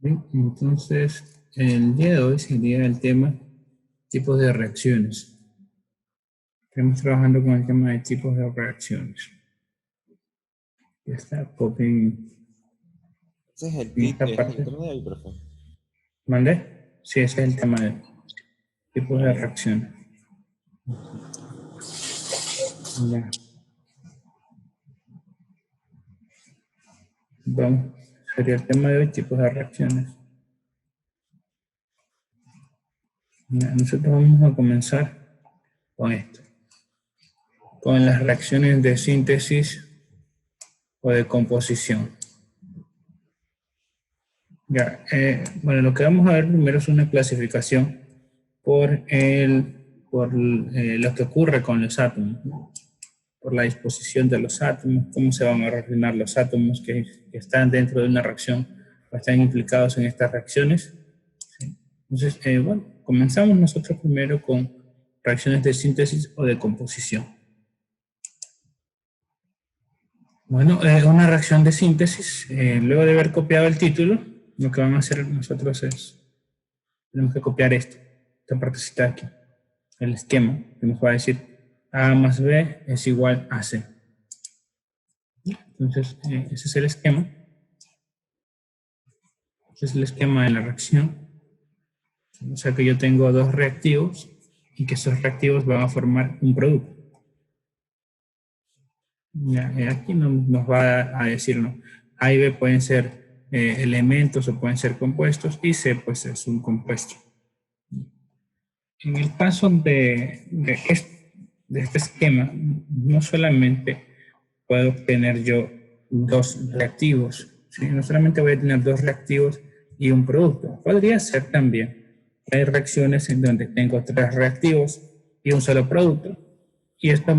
Bien, entonces, el día de hoy sería el tema tipos de reacciones. Estamos trabajando con el tema de tipos de reacciones. Ya está, copien Ese es el en kit, esta ese es el parte. tema de hoy, profe. ¿Mandé? Sí, ese es el tema de tipos de Vale. reacciones. Ya. Vamos, sería el tema de hoy, tipos de reacciones. Ya, nosotros vamos a comenzar con esto, con las reacciones de síntesis o de composición. Ya, bueno, lo que vamos a ver primero es una clasificación por lo que ocurre con los átomos, ¿no? Por la disposición de los átomos, cómo se van a reaccionar los átomos que están dentro de una reacción o están implicados en estas reacciones. ¿Sí? Entonces, bueno, comenzamos nosotros primero con reacciones de síntesis o de composición. Bueno, una reacción de síntesis, luego de haber copiado el título, lo que vamos a hacer nosotros es, tenemos que copiar esta partecita de aquí, el esquema, que nos va a decir A más B es igual a C. Entonces, ese es el esquema. Ese es el esquema de la reacción. O sea que yo tengo dos reactivos y que esos reactivos van a formar un producto. Ya, aquí nos va a decir, ¿no? A y B pueden ser elementos o pueden ser compuestos y C pues es un compuesto. En el caso de este esquema, no solamente puedo obtener yo dos reactivos, ¿sí? No solamente voy a tener dos reactivos y un producto. Podría ser también, hay reacciones en donde tengo tres reactivos y un solo producto, y esto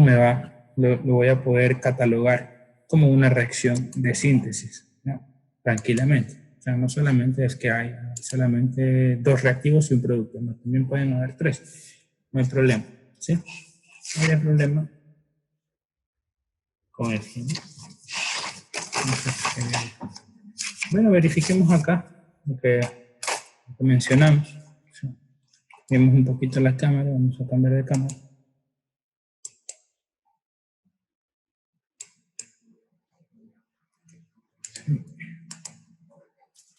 lo voy a poder catalogar como una reacción de síntesis, ¿no? Tranquilamente. O sea, no solamente es que hay solamente dos reactivos y un producto, no, también pueden haber tres. No hay problema, ¿sí? No hay problema con esto, ¿no? Bueno, verifiquemos acá lo que mencionamos. Vemos un poquito la cámara, vamos a cambiar de cámara.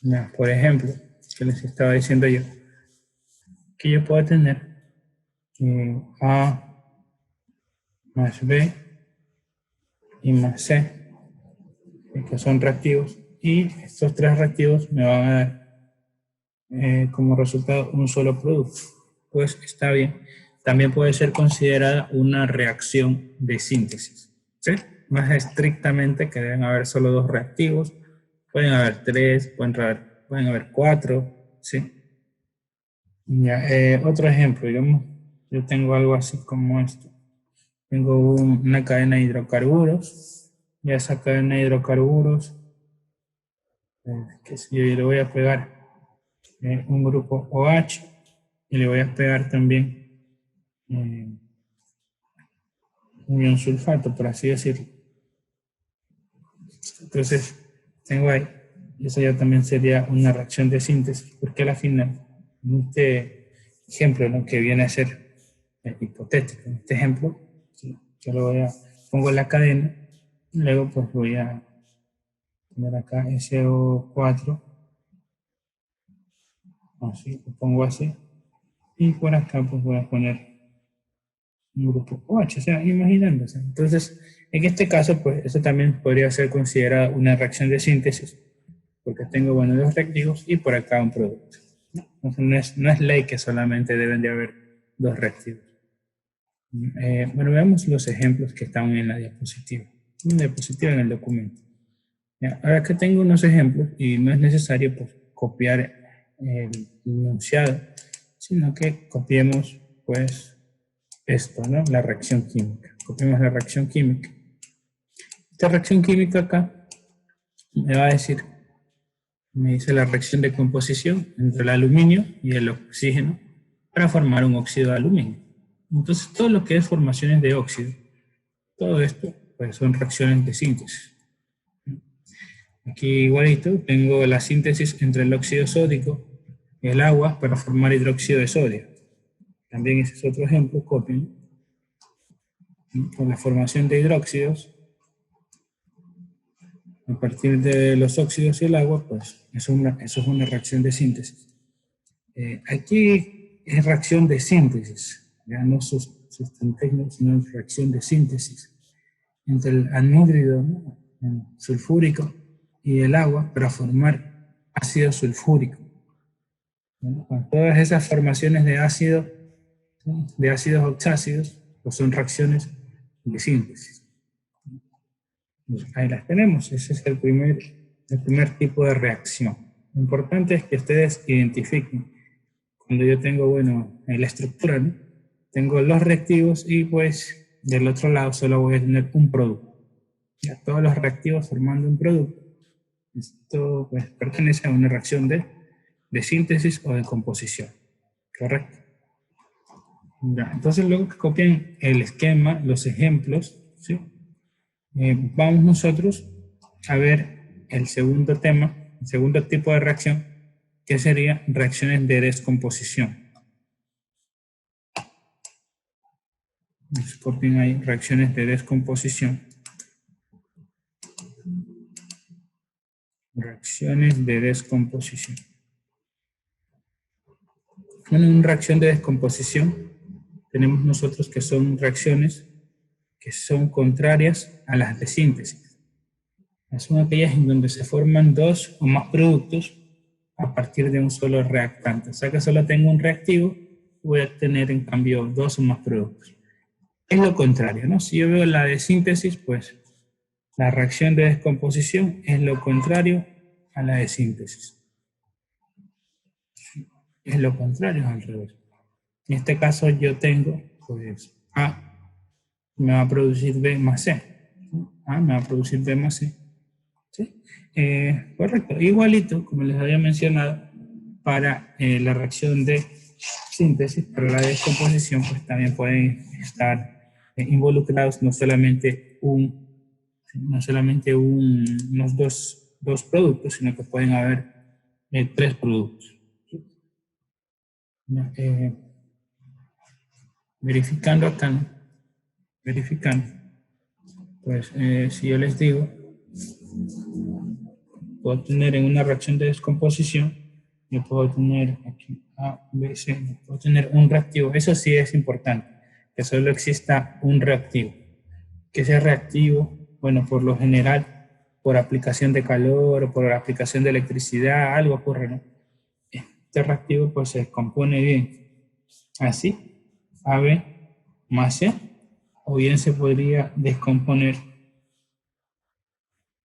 Ya, por ejemplo, que les estaba diciendo yo, que yo puedo tener A más B y más C, que son reactivos, y estos tres reactivos me van a dar como resultado un solo producto. Pues está bien. También puede ser considerada una reacción de síntesis, ¿sí? Más estrictamente que deben haber solo dos reactivos, pueden haber tres, pueden haber cuatro, ¿sí? Ya, otro ejemplo, digamos, yo tengo algo así como esto. Tengo una cadena de hidrocarburos, y a esa cadena de hidrocarburos, que si yo le voy a pegar un grupo OH, y le voy a pegar también un ion sulfato, por así decirlo. Entonces, tengo ahí, y eso ya también sería una reacción de síntesis, porque al final, en este ejemplo, lo que viene a ser hipotético, en este ejemplo, yo pongo la cadena, luego pues voy a poner acá SO4, así, lo pongo así, y por acá pues voy a poner un grupo OH, o sea, imaginándose. Entonces, en este caso, pues eso también podría ser considerado una reacción de síntesis, porque tengo, bueno, dos reactivos y por acá un producto. Entonces, no es ley que solamente deben de haber dos reactivos. Bueno, veamos los ejemplos que están en la diapositiva. En la diapositiva en el documento. Ya, ahora que tengo unos ejemplos y no es necesario pues, copiar el enunciado, sino que copiemos pues esto, ¿no? La reacción química. Copiemos la reacción química. Esta reacción química acá me va a decir, me dice la reacción de composición entre el aluminio y el oxígeno para formar un óxido de aluminio. Entonces, todo lo que es formaciones de óxido, todo esto pues, son reacciones de síntesis. Aquí igualito, tengo la síntesis entre el óxido sódico y el agua para formar hidróxido de sodio. También ese es otro ejemplo, copien. Con la formación de hidróxidos, a partir de los óxidos y el agua, pues eso es una reacción de síntesis. Aquí es reacción de síntesis, ya no sustantécnico, sino reacción de síntesis entre el anhídrido, ¿no?, sulfúrico y el agua para formar ácido sulfúrico. ¿No? Con todas esas formaciones de ácido, ¿no?, de ácidos oxácidos, pues son reacciones de síntesis. Ahí las tenemos, ese es el primer tipo de reacción. Lo importante es que ustedes identifiquen, cuando yo tengo, bueno, en la estructura, ¿no?, tengo los reactivos y pues del otro lado solo voy a tener un producto. Ya todos los reactivos formando un producto. Esto pues pertenece a una reacción de síntesis o de composición. ¿Correcto? Ya, entonces luego que copien el esquema, los ejemplos, ¿sí? Vamos nosotros a ver el segundo tema, el segundo tipo de reacción, que sería reacciones de descomposición. Copien ahí reacciones de descomposición. Reacciones de descomposición. Bueno, en una reacción de descomposición tenemos nosotros que son reacciones que son contrarias a las de síntesis. Son aquellas en donde se forman dos o más productos a partir de un solo reactante. O sea que solo tengo un reactivo, voy a tener en cambio dos o más productos. Es lo contrario, ¿no? Si yo veo la de síntesis, pues la reacción de descomposición es lo contrario a la de síntesis. Es lo contrario, al revés. En este caso yo tengo, pues, A me va a producir B más C. A me va a producir B más C. ¿Sí? Correcto. Igualito, como les había mencionado, para la reacción de síntesis, para la descomposición, pues también pueden estar involucrados no solamente unos dos productos, sino que pueden haber tres productos. ¿Sí? Verificando acá, ¿no? Verificando. Pues si yo les digo, puedo tener en una reacción de descomposición, yo puedo tener aquí A, B, C, puedo tener un reactivo. Eso sí es importante, que solo exista un reactivo. Que ese reactivo, bueno, por lo general, por aplicación de calor o por aplicación de electricidad, algo ocurre, ¿no? Este reactivo pues se descompone bien. Así, AB más C, o bien se podría descomponer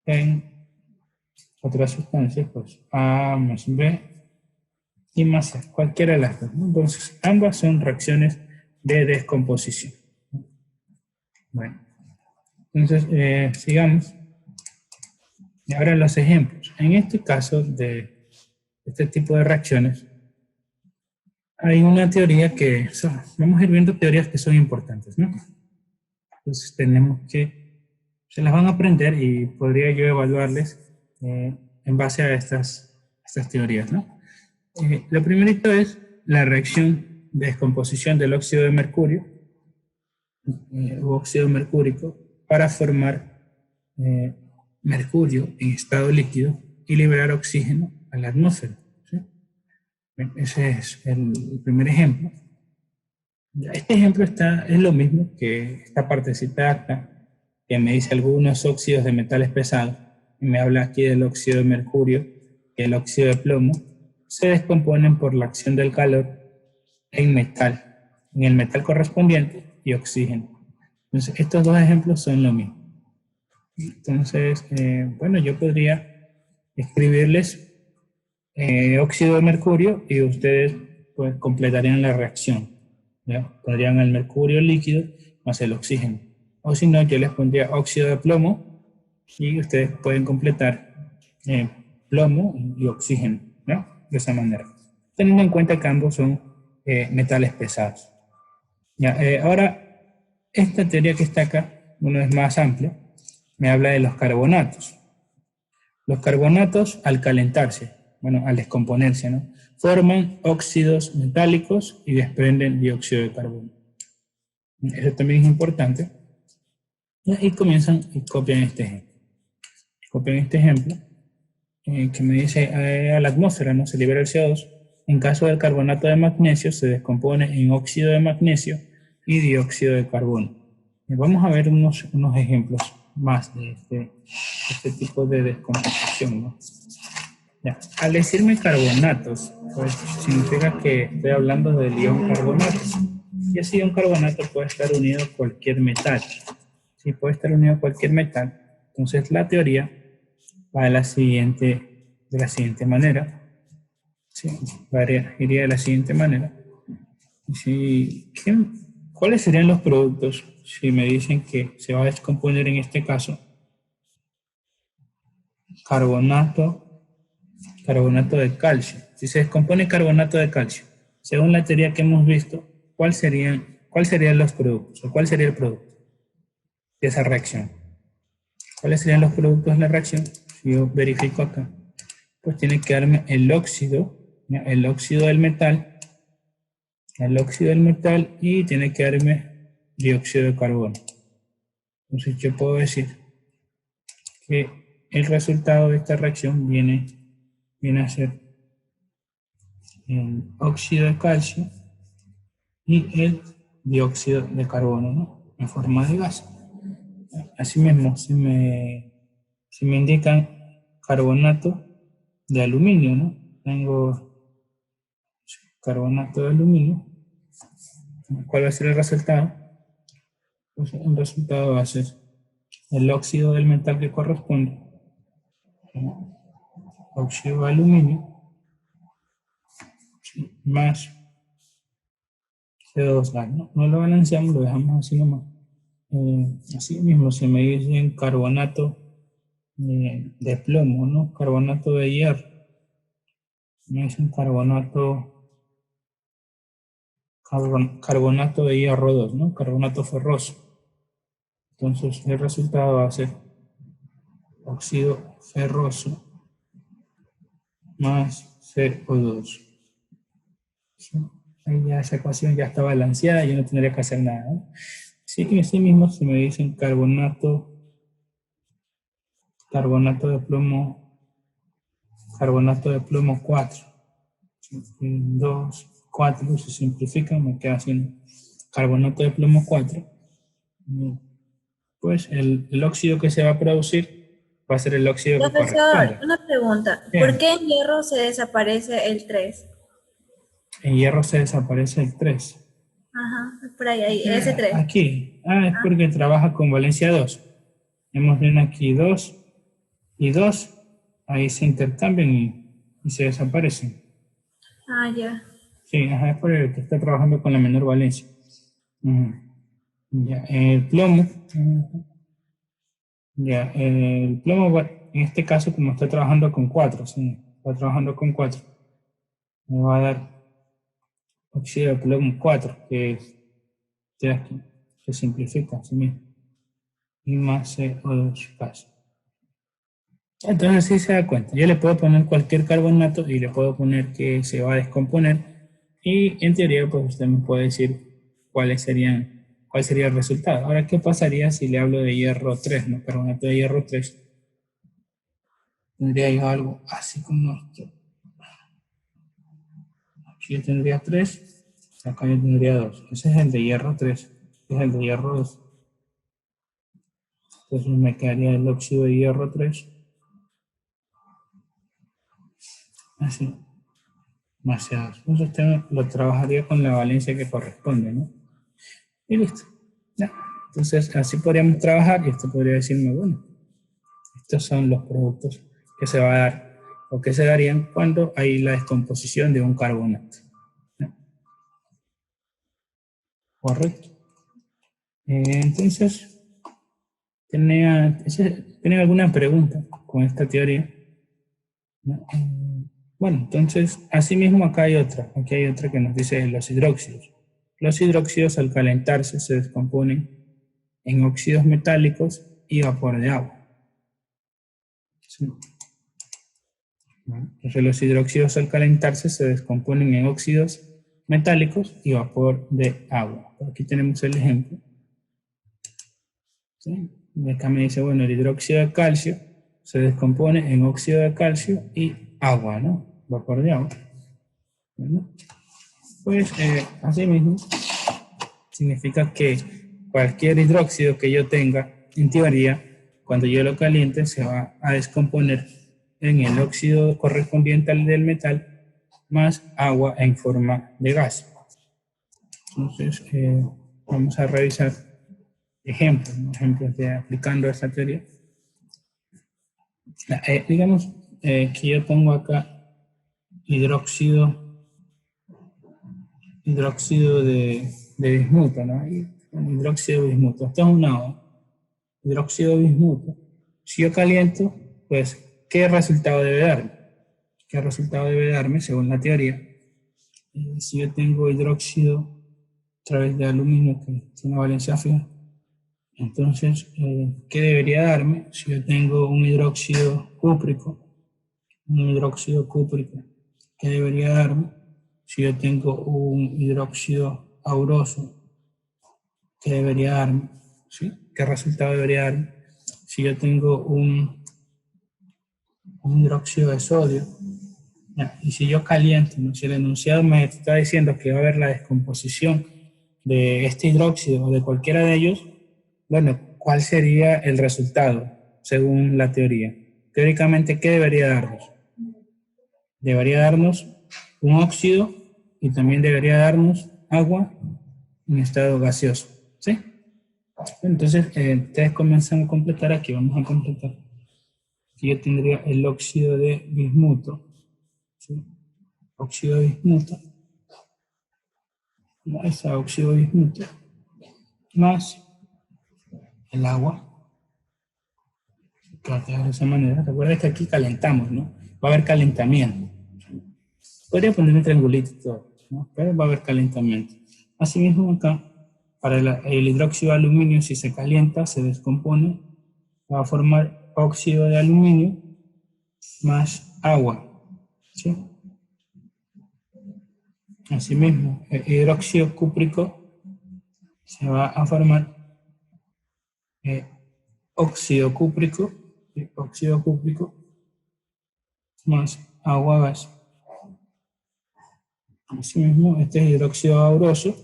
en otras sustancias, pues A más B y más C, cualquiera de las dos, ¿no? Entonces, ambas son reacciones de descomposición. Bueno, entonces sigamos. Y ahora los ejemplos. En este caso de este tipo de reacciones, hay una teoría que vamos a ir viendo teorías que son importantes, ¿no? Entonces tenemos que, se las van a aprender y podría yo evaluarles en base a estas teorías, ¿no? Lo primerito es la reacción de descomposición del óxido de mercurio u óxido mercúrico para formar mercurio en estado líquido y liberar oxígeno a la atmósfera. ¿Sí? Ese es el primer ejemplo. Este ejemplo es lo mismo que esta partecita de acá, que me dice algunos óxidos de metales pesados, y me habla aquí del óxido de mercurio y el óxido de plomo, se descomponen por la acción del calor en el metal correspondiente y oxígeno. Entonces, estos dos ejemplos son lo mismo. Entonces, bueno, yo podría escribirles óxido de mercurio y ustedes pues completarían la reacción. ¿Ya? Pondrían el mercurio líquido más el oxígeno. O si no, yo les pondría óxido de plomo y ustedes pueden completar plomo y oxígeno, ¿no? De esa manera. Teniendo en cuenta que ambos son metales pesados. Ya, ahora, esta teoría que está acá, uno es más amplia, me habla de los carbonatos. Los carbonatos, al calentarse, bueno, al descomponerse, ¿no? Forman óxidos metálicos y desprenden dióxido de carbono. Eso también es importante. Y comienzan y copian este ejemplo. Copian este ejemplo que me dice a la atmósfera, ¿no? Se libera el CO2. En caso del carbonato de magnesio, se descompone en óxido de magnesio y dióxido de carbono. Vamos a ver unos ejemplos más de este tipo de descomposición, ¿no? Ya. Al decirme carbonatos, pues significa que estoy hablando del ion carbonato. Y ese ion carbonato puede estar unido a cualquier metal. Si puede estar unido a cualquier metal, entonces la teoría va de la siguiente manera. Sí, iría de la siguiente manera. Si, ¿cuáles serían los productos si me dicen que se va a descomponer en este caso carbonato de calcio? Si se descompone carbonato de calcio, según la teoría que hemos visto, ¿cuáles serían los productos? ¿O cuál sería el producto de esa reacción? ¿Cuáles serían los productos de la reacción? Si yo verifico acá, pues tiene que darme el óxido del metal, y tiene que darme dióxido de carbono. Entonces yo puedo decir que el resultado de esta reacción viene a ser el óxido de calcio y el dióxido de carbono, ¿no? En forma de gas. Asimismo, si me indican carbonato de aluminio, ¿no? Tengo carbonato de aluminio. ¿Cuál va a ser el resultado? Pues el resultado va a ser el óxido del metal que corresponde, ¿no? Óxido de aluminio, más CO2 gas, ¿no? No lo balanceamos, lo dejamos así nomás. Así mismo, si me dicen carbonato de plomo, ¿no? Carbonato de hierro. Me dicen carbonato de hierro 2, ¿no? Carbonato ferroso. Entonces el resultado va a ser óxido ferroso más CO2. ¿Sí? Ahí ya esa ecuación ya está balanceada, yo no tendría que hacer nada, ¿no? Sí, que así mismo se me dicen carbonato de plomo 4. 2, 4, se simplifica, me queda haciendo carbonato de plomo 4. Pues el óxido que se va a producir va a ser el óxido que Profesor, corresponde. una pregunta. ¿Por Bien, qué en hierro se desaparece el 3? en hierro se desaparece el 3. Ajá, por ahí, ese 3. Aquí, es porque trabaja con valencia 2. Hemos visto aquí 2 y 2, ahí se intercambian y se desaparecen. Ah, ya. Sí, es por el que está trabajando con la menor valencia. Ya, el plomo, en este caso, como está trabajando con 4, sí, está trabajando con 4, me va a dar óxido de plomo 4, que es de aquí, se simplifica así mismo, y más CO2 gas. Entonces, sí se da cuenta, yo le puedo poner cualquier carbonato y le puedo poner que se va a descomponer, y en teoría, pues usted me puede decir cuál sería el resultado. Ahora, ¿qué pasaría si le hablo de hierro 3, no? Carbonato de hierro 3. Tendría yo algo así como esto. Aquí yo tendría 3, acá yo tendría 2. Ese es el de hierro 3, es el de hierro 2. Entonces me quedaría el óxido de hierro 3. Así, más CO2. Entonces usted lo trabajaría con la valencia que corresponde, ¿no? Y listo. Ya. Entonces así podríamos trabajar y esto podría decirme, bueno, estos son los productos que se va a dar o que se darían cuando hay la descomposición de un carbonato. ¿No? Correcto. Entonces, ¿tienen alguna pregunta con esta teoría? ¿No? Bueno, entonces, asimismo acá hay otra. Aquí hay otra que nos dice los hidróxidos. Los hidróxidos al calentarse se descomponen en óxidos metálicos y vapor de agua. ¿Sí? ¿no? Entonces los hidróxidos al calentarse se descomponen en óxidos metálicos y vapor de agua. Aquí tenemos el ejemplo. ¿Sí? Y acá me dice, bueno, el hidróxido de calcio se descompone en óxido de calcio y agua, ¿no? Vapor de agua. Bueno, pues así mismo significa que cualquier hidróxido que yo tenga, en teoría, cuando yo lo caliente, se va a descomponer en el óxido correspondiente al del metal más agua en forma de gas. Entonces, vamos a revisar ejemplos, ¿no? Ejemplos de aplicando esta teoría. Digamos que yo tengo acá hidróxido de bismuto, ¿no? Hidróxido de bismuto. Esto es una O. Hidróxido de bismuto. Si yo caliento, pues, ¿qué resultado debe darme? ¿Qué resultado debe darme según la teoría? Si yo tengo hidróxido a través de aluminio, que tiene valencia fija, entonces, ¿qué debería darme? Si yo tengo un hidróxido cúprico, ¿qué debería darme? Si yo tengo un hidróxido auroso, ¿qué debería darme? ¿Sí? ¿Qué resultado debería darme? Si yo tengo un hidróxido de sodio, ¿ya? Y si yo caliento, ¿no? Si el enunciado me está diciendo que va a haber la descomposición de este hidróxido o de cualquiera de ellos, bueno, ¿cuál sería el resultado según la teoría? Teóricamente, ¿qué debería darnos? Debería darnos un óxido y también debería darnos agua en estado gaseoso, ¿sí? Entonces, ustedes comienzan a completar aquí, vamos a completar. Aquí yo tendría el óxido de bismuto, ¿sí? Óxido de bismuto, ese óxido de bismuto, más el agua, que va a quedar de esa manera. Recuerda que aquí calentamos, ¿no? Va a haber calentamiento. Podría poner un triangulito y todo, ¿no? Pero va a haber calentamiento. Asimismo acá, para el hidróxido de aluminio, si se calienta, se descompone, va a formar óxido de aluminio más agua, ¿sí? Asimismo, el hidróxido cúprico se va a formar óxido cúprico, ¿sí? Óxido cúprico más agua gas. Asimismo, este es hidróxido auroso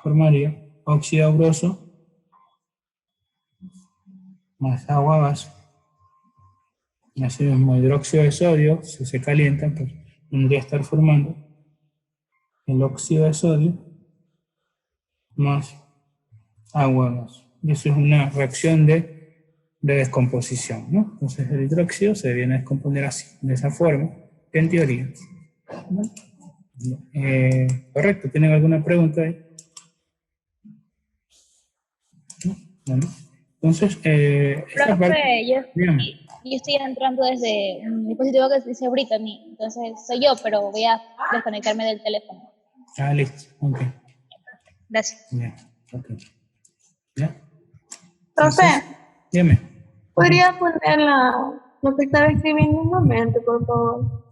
formaría óxido auroso más agua gas. Asimismo, hidróxido de sodio, si se calienta, pues tendría que estar formando el óxido de sodio más agua gas. Y eso es una reacción de descomposición, ¿no? Entonces el hidróxido se viene a descomponer así, de esa forma, en teoría. ¿No? Correcto, ¿tienen alguna pregunta ahí? ¿No? Bueno, entonces, esta parte, Profe, dígame. yo estoy entrando desde un dispositivo que dice Brittany, entonces soy yo, pero voy a desconectarme del teléfono. Ah, listo, ok. Gracias. Ya, ok. ¿Ya? Profe, Entonces, dígame. ¿podría poner lo que estaba escribiendo un momento, por favor?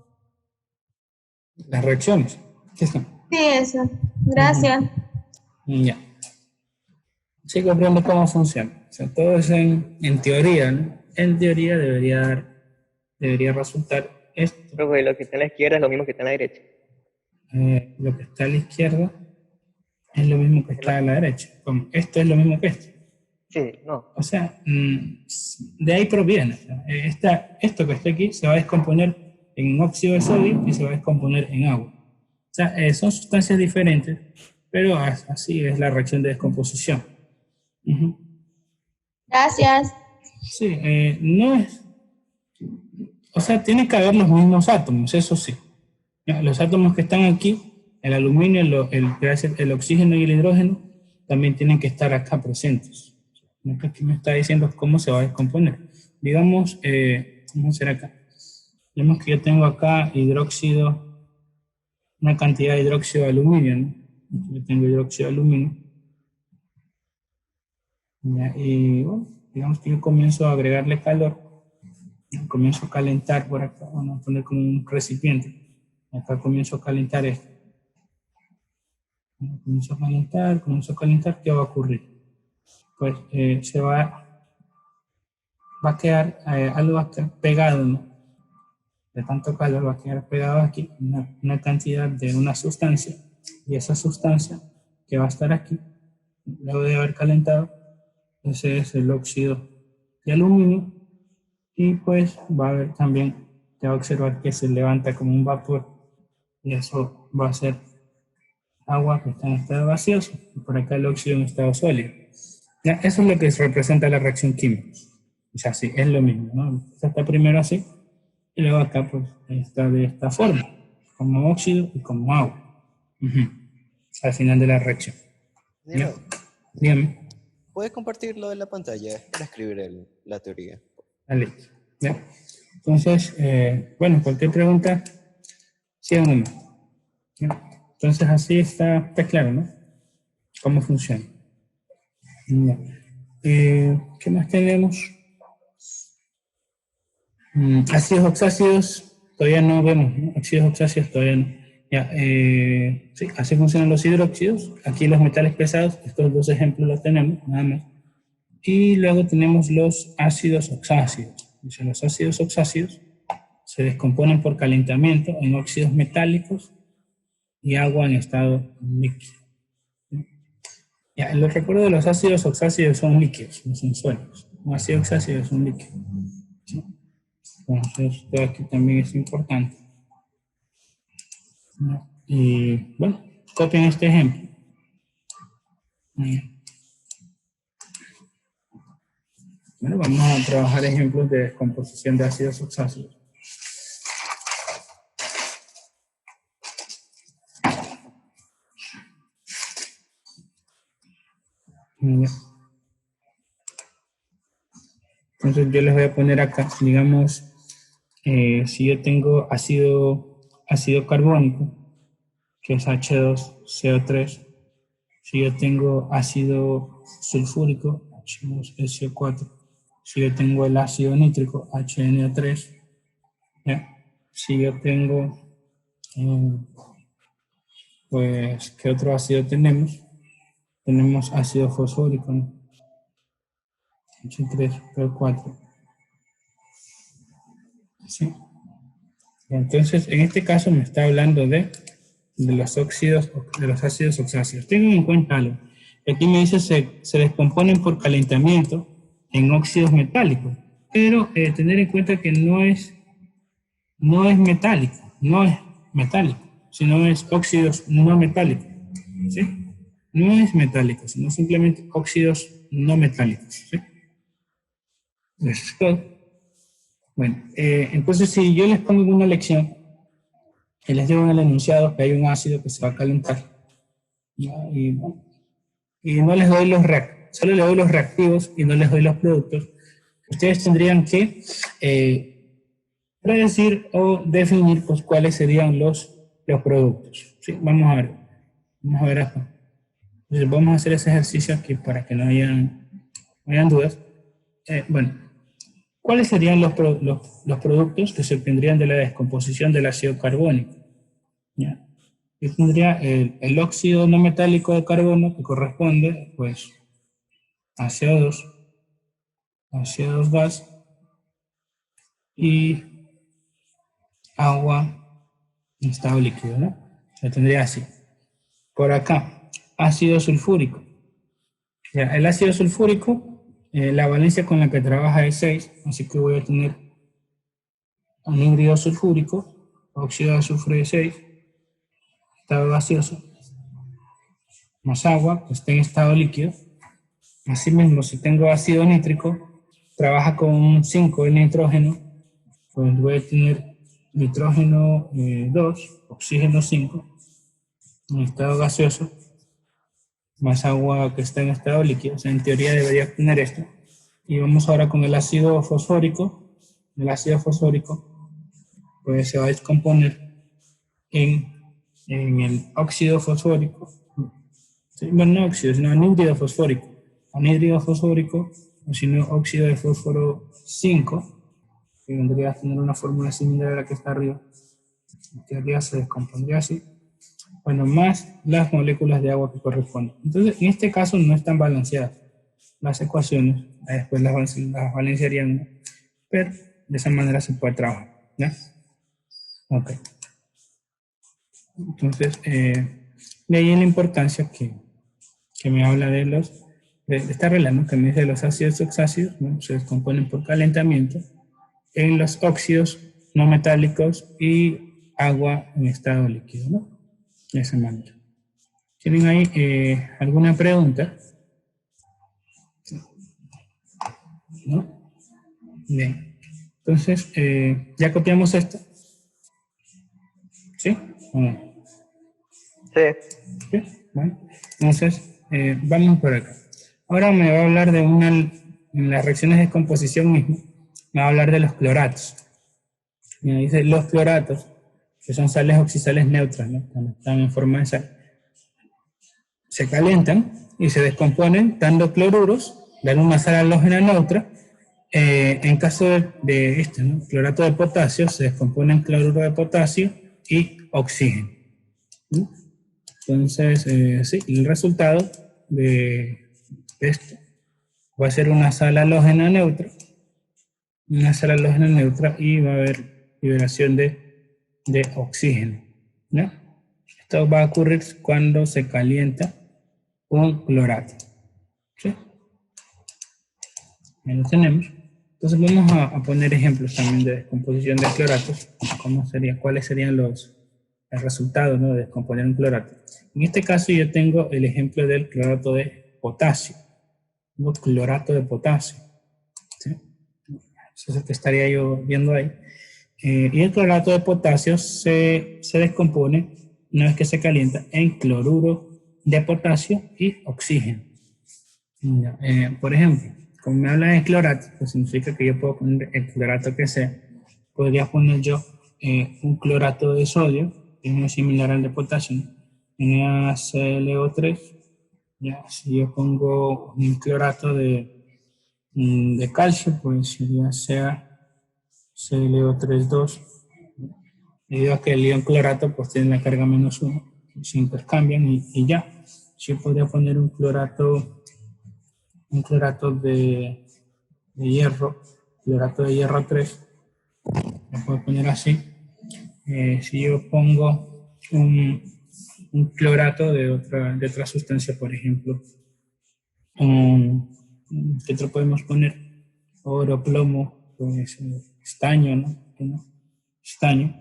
Las reacciones. ¿Qué son? Sí, eso. Gracias. Ya. Sí, comprendo cómo funciona. O sea, todo es en teoría, ¿no? En teoría debería resultar esto. Profe, lo que está a la izquierda es lo mismo que está a la derecha. Lo que está a la izquierda es lo mismo que está a la derecha. Como esto es lo mismo que esto. Sí, no. O sea, de ahí proviene. O sea, esto que está aquí se va a descomponer en óxido de sodio y se va a descomponer en agua. O sea, son sustancias diferentes, pero así es la reacción de descomposición. Ujú. Gracias. Sí, no es, o sea, tiene que haber los mismos átomos, eso sí. Ya, los átomos que están aquí, el aluminio, el oxígeno y el hidrógeno, también tienen que estar acá presentes. Aquí me está diciendo cómo se va a descomponer. Digamos, vamos a hacer acá. Digamos que yo tengo acá hidróxido, una cantidad de hidróxido de aluminio, ¿no? Yo tengo hidróxido de aluminio. Ya, y bueno, digamos que yo comienzo a agregarle calor Comienzo a calentar por acá, vamos a poner como un recipiente. Acá comienzo a calentar esto. Comienzo a calentar, ¿qué va a ocurrir? Pues va a quedar, algo va a quedar pegado, ¿no? De tanto calor va a quedar pegado aquí una cantidad de una sustancia, y esa sustancia que va a estar aquí, luego de haber calentado, ese es el óxido de aluminio, y pues va a haber también, te va a observar que se levanta como un vapor, y eso va a ser agua que está en estado gaseoso, y por acá el óxido en estado sólido. Ya, eso es lo que representa la reacción química. O sea, sí, es lo mismo, ¿no? Está primero así, y luego acá pues está de esta forma, como óxido y como agua. Al final de la reacción. Dígame, Dígame. ¿puedes compartirlo en la pantalla para escribir la teoría? Dale. ¿Ya? Entonces, bueno, cualquier pregunta, sí o no. ¿Ya? Entonces así está claro, ¿no? Cómo funciona. Ya. ¿Qué más tenemos? Ácidos oxáceos, todavía no vemos, ¿no? Óxidos oxáceos todavía no. Ya, sí, así funcionan los hidróxidos. Aquí los metales pesados, estos dos ejemplos los tenemos, nada más. Y luego tenemos los ácidos oxáceos. Dice, los ácidos oxáceos se descomponen por calentamiento en óxidos metálicos y agua en estado líquido. Ya, los recuerdos de los ácidos oxáceos son líquidos, no son sólidos. Un ácido oxáceo es un líquido. ¿Sí? Entonces, esto aquí también es importante. ¿No? Y bueno, copien este ejemplo. Bueno, vamos a trabajar ejemplos de descomposición de ácidos oxáceos. Entonces yo les voy a poner acá, digamos, si yo tengo ácido carbónico, que es H2CO3, si yo tengo ácido sulfúrico, H2SO4, si yo tengo el ácido nítrico, HNO3, ¿ya? Si yo tengo, pues, ¿qué otro ácido tenemos? Tenemos ácido fosfórico, ¿no? H3PO4. ¿Sí? Entonces, en este caso me está hablando de los óxidos, de los ácidos oxáceos. Tengan en cuenta algo. Aquí me dice se descomponen por calentamiento en óxidos metálicos, pero tener en cuenta que no es metálico, sino es óxidos no metálicos. ¿Sí? No es metálico, sino simplemente óxidos no metálicos. ¿Sí? Eso es todo. Bueno, entonces si yo les pongo en una lección y les digo en el enunciado que hay un ácido que se va a calentar, ¿ya? Y no les doy solo les doy los reactivos y no les doy los productos, ustedes tendrían que predecir o definir pues, cuáles serían los productos. ¿Sí? Vamos a ver acá. Entonces vamos a hacer ese ejercicio aquí para que no hayan dudas. Bueno, ¿cuáles serían los productos que se obtendrían de la descomposición del ácido carbónico? ¿Ya? Yo tendría el óxido no metálico de carbono que corresponde pues a CO2 gas y agua en estado líquido, ¿no? Lo tendría así. Por acá, ácido sulfúrico. Ya, el ácido sulfúrico, la valencia con la que trabaja es 6, así que voy a tener anhídrido sulfúrico, óxido de azufre de 6, estado gaseoso, más agua, que está en estado líquido. Asimismo, si tengo ácido nítrico, trabaja con 5 el nitrógeno, pues voy a tener nitrógeno 2, oxígeno 5, en estado gaseoso, más agua que está en estado líquido. O sea, en teoría debería obtener esto. Y vamos ahora con el ácido fosfórico. El ácido fosfórico pues se va a descomponer en el óxido fosfórico. ¿Sí? Bueno, no óxido, sino anhídrido fosfórico. Anhídrido fosfórico, o si no, óxido de fósforo 5, que vendría a tener una fórmula similar a la que está arriba. En teoría se descompondría así. Bueno, más las moléculas de agua que corresponden. Entonces, en este caso no están balanceadas las ecuaciones, después las balancearían, ¿no? Pero de esa manera se puede trabajar, ¿ya? Ok. Entonces, de ahí la importancia que me habla de esta regla, ¿no? Que me dice los ácidos oxácidos, ¿no? Se descomponen por calentamiento en los óxidos no metálicos y agua en estado líquido, ¿no? De esa manera. ¿Tienen ahí alguna pregunta? ¿No? Bien. Entonces, ¿ya copiamos esto? ¿Sí? ¿O no? Sí. ¿Sí? Bueno, entonces, vamos por acá. Ahora me va a hablar en las reacciones de descomposición mismo, me va a hablar de los cloratos. Me dice los cloratos, que son sales oxidales neutras, ¿no? Cuando están en forma de sal, se calientan y se descomponen dando cloruros, dan una sal halógena neutra. En caso de este, ¿no? Clorato de potasio, se descompone en cloruro de potasio y oxígeno, ¿no? Entonces, sí, el resultado de esto va a ser una sal halógena neutra, y va a haber liberación de oxígeno, ¿no? Esto va a ocurrir cuando se calienta un clorato, ¿sí? Ya lo tenemos. Entonces vamos a poner ejemplos también de descomposición de cloratos. ¿Cuáles serían el resultado, ¿no? De descomponer un clorato? En este caso yo tengo el ejemplo del clorato de potasio. Tengo clorato de potasio, ¿sí? Eso es lo que estaría yo viendo ahí. Y el clorato de potasio se descompone una vez que se calienta en cloruro de potasio y oxígeno. Ya, por ejemplo, como me habla de clorato, pues significa que yo puedo poner el clorato que sea. Podría poner yo un clorato de sodio, que es muy similar al de potasio, NaClO3. Ya, si yo pongo un clorato de calcio, pues sería CaClO3,2. Debido a que el ion clorato pues tiene la carga -1, se intercambian y ya. Si yo podría poner un clorato de hierro 3, lo puedo poner así. Si yo pongo un clorato de otra sustancia, por ejemplo, ¿qué otro podemos poner? Oro, plomo, pues estaño, ¿no? Estaño.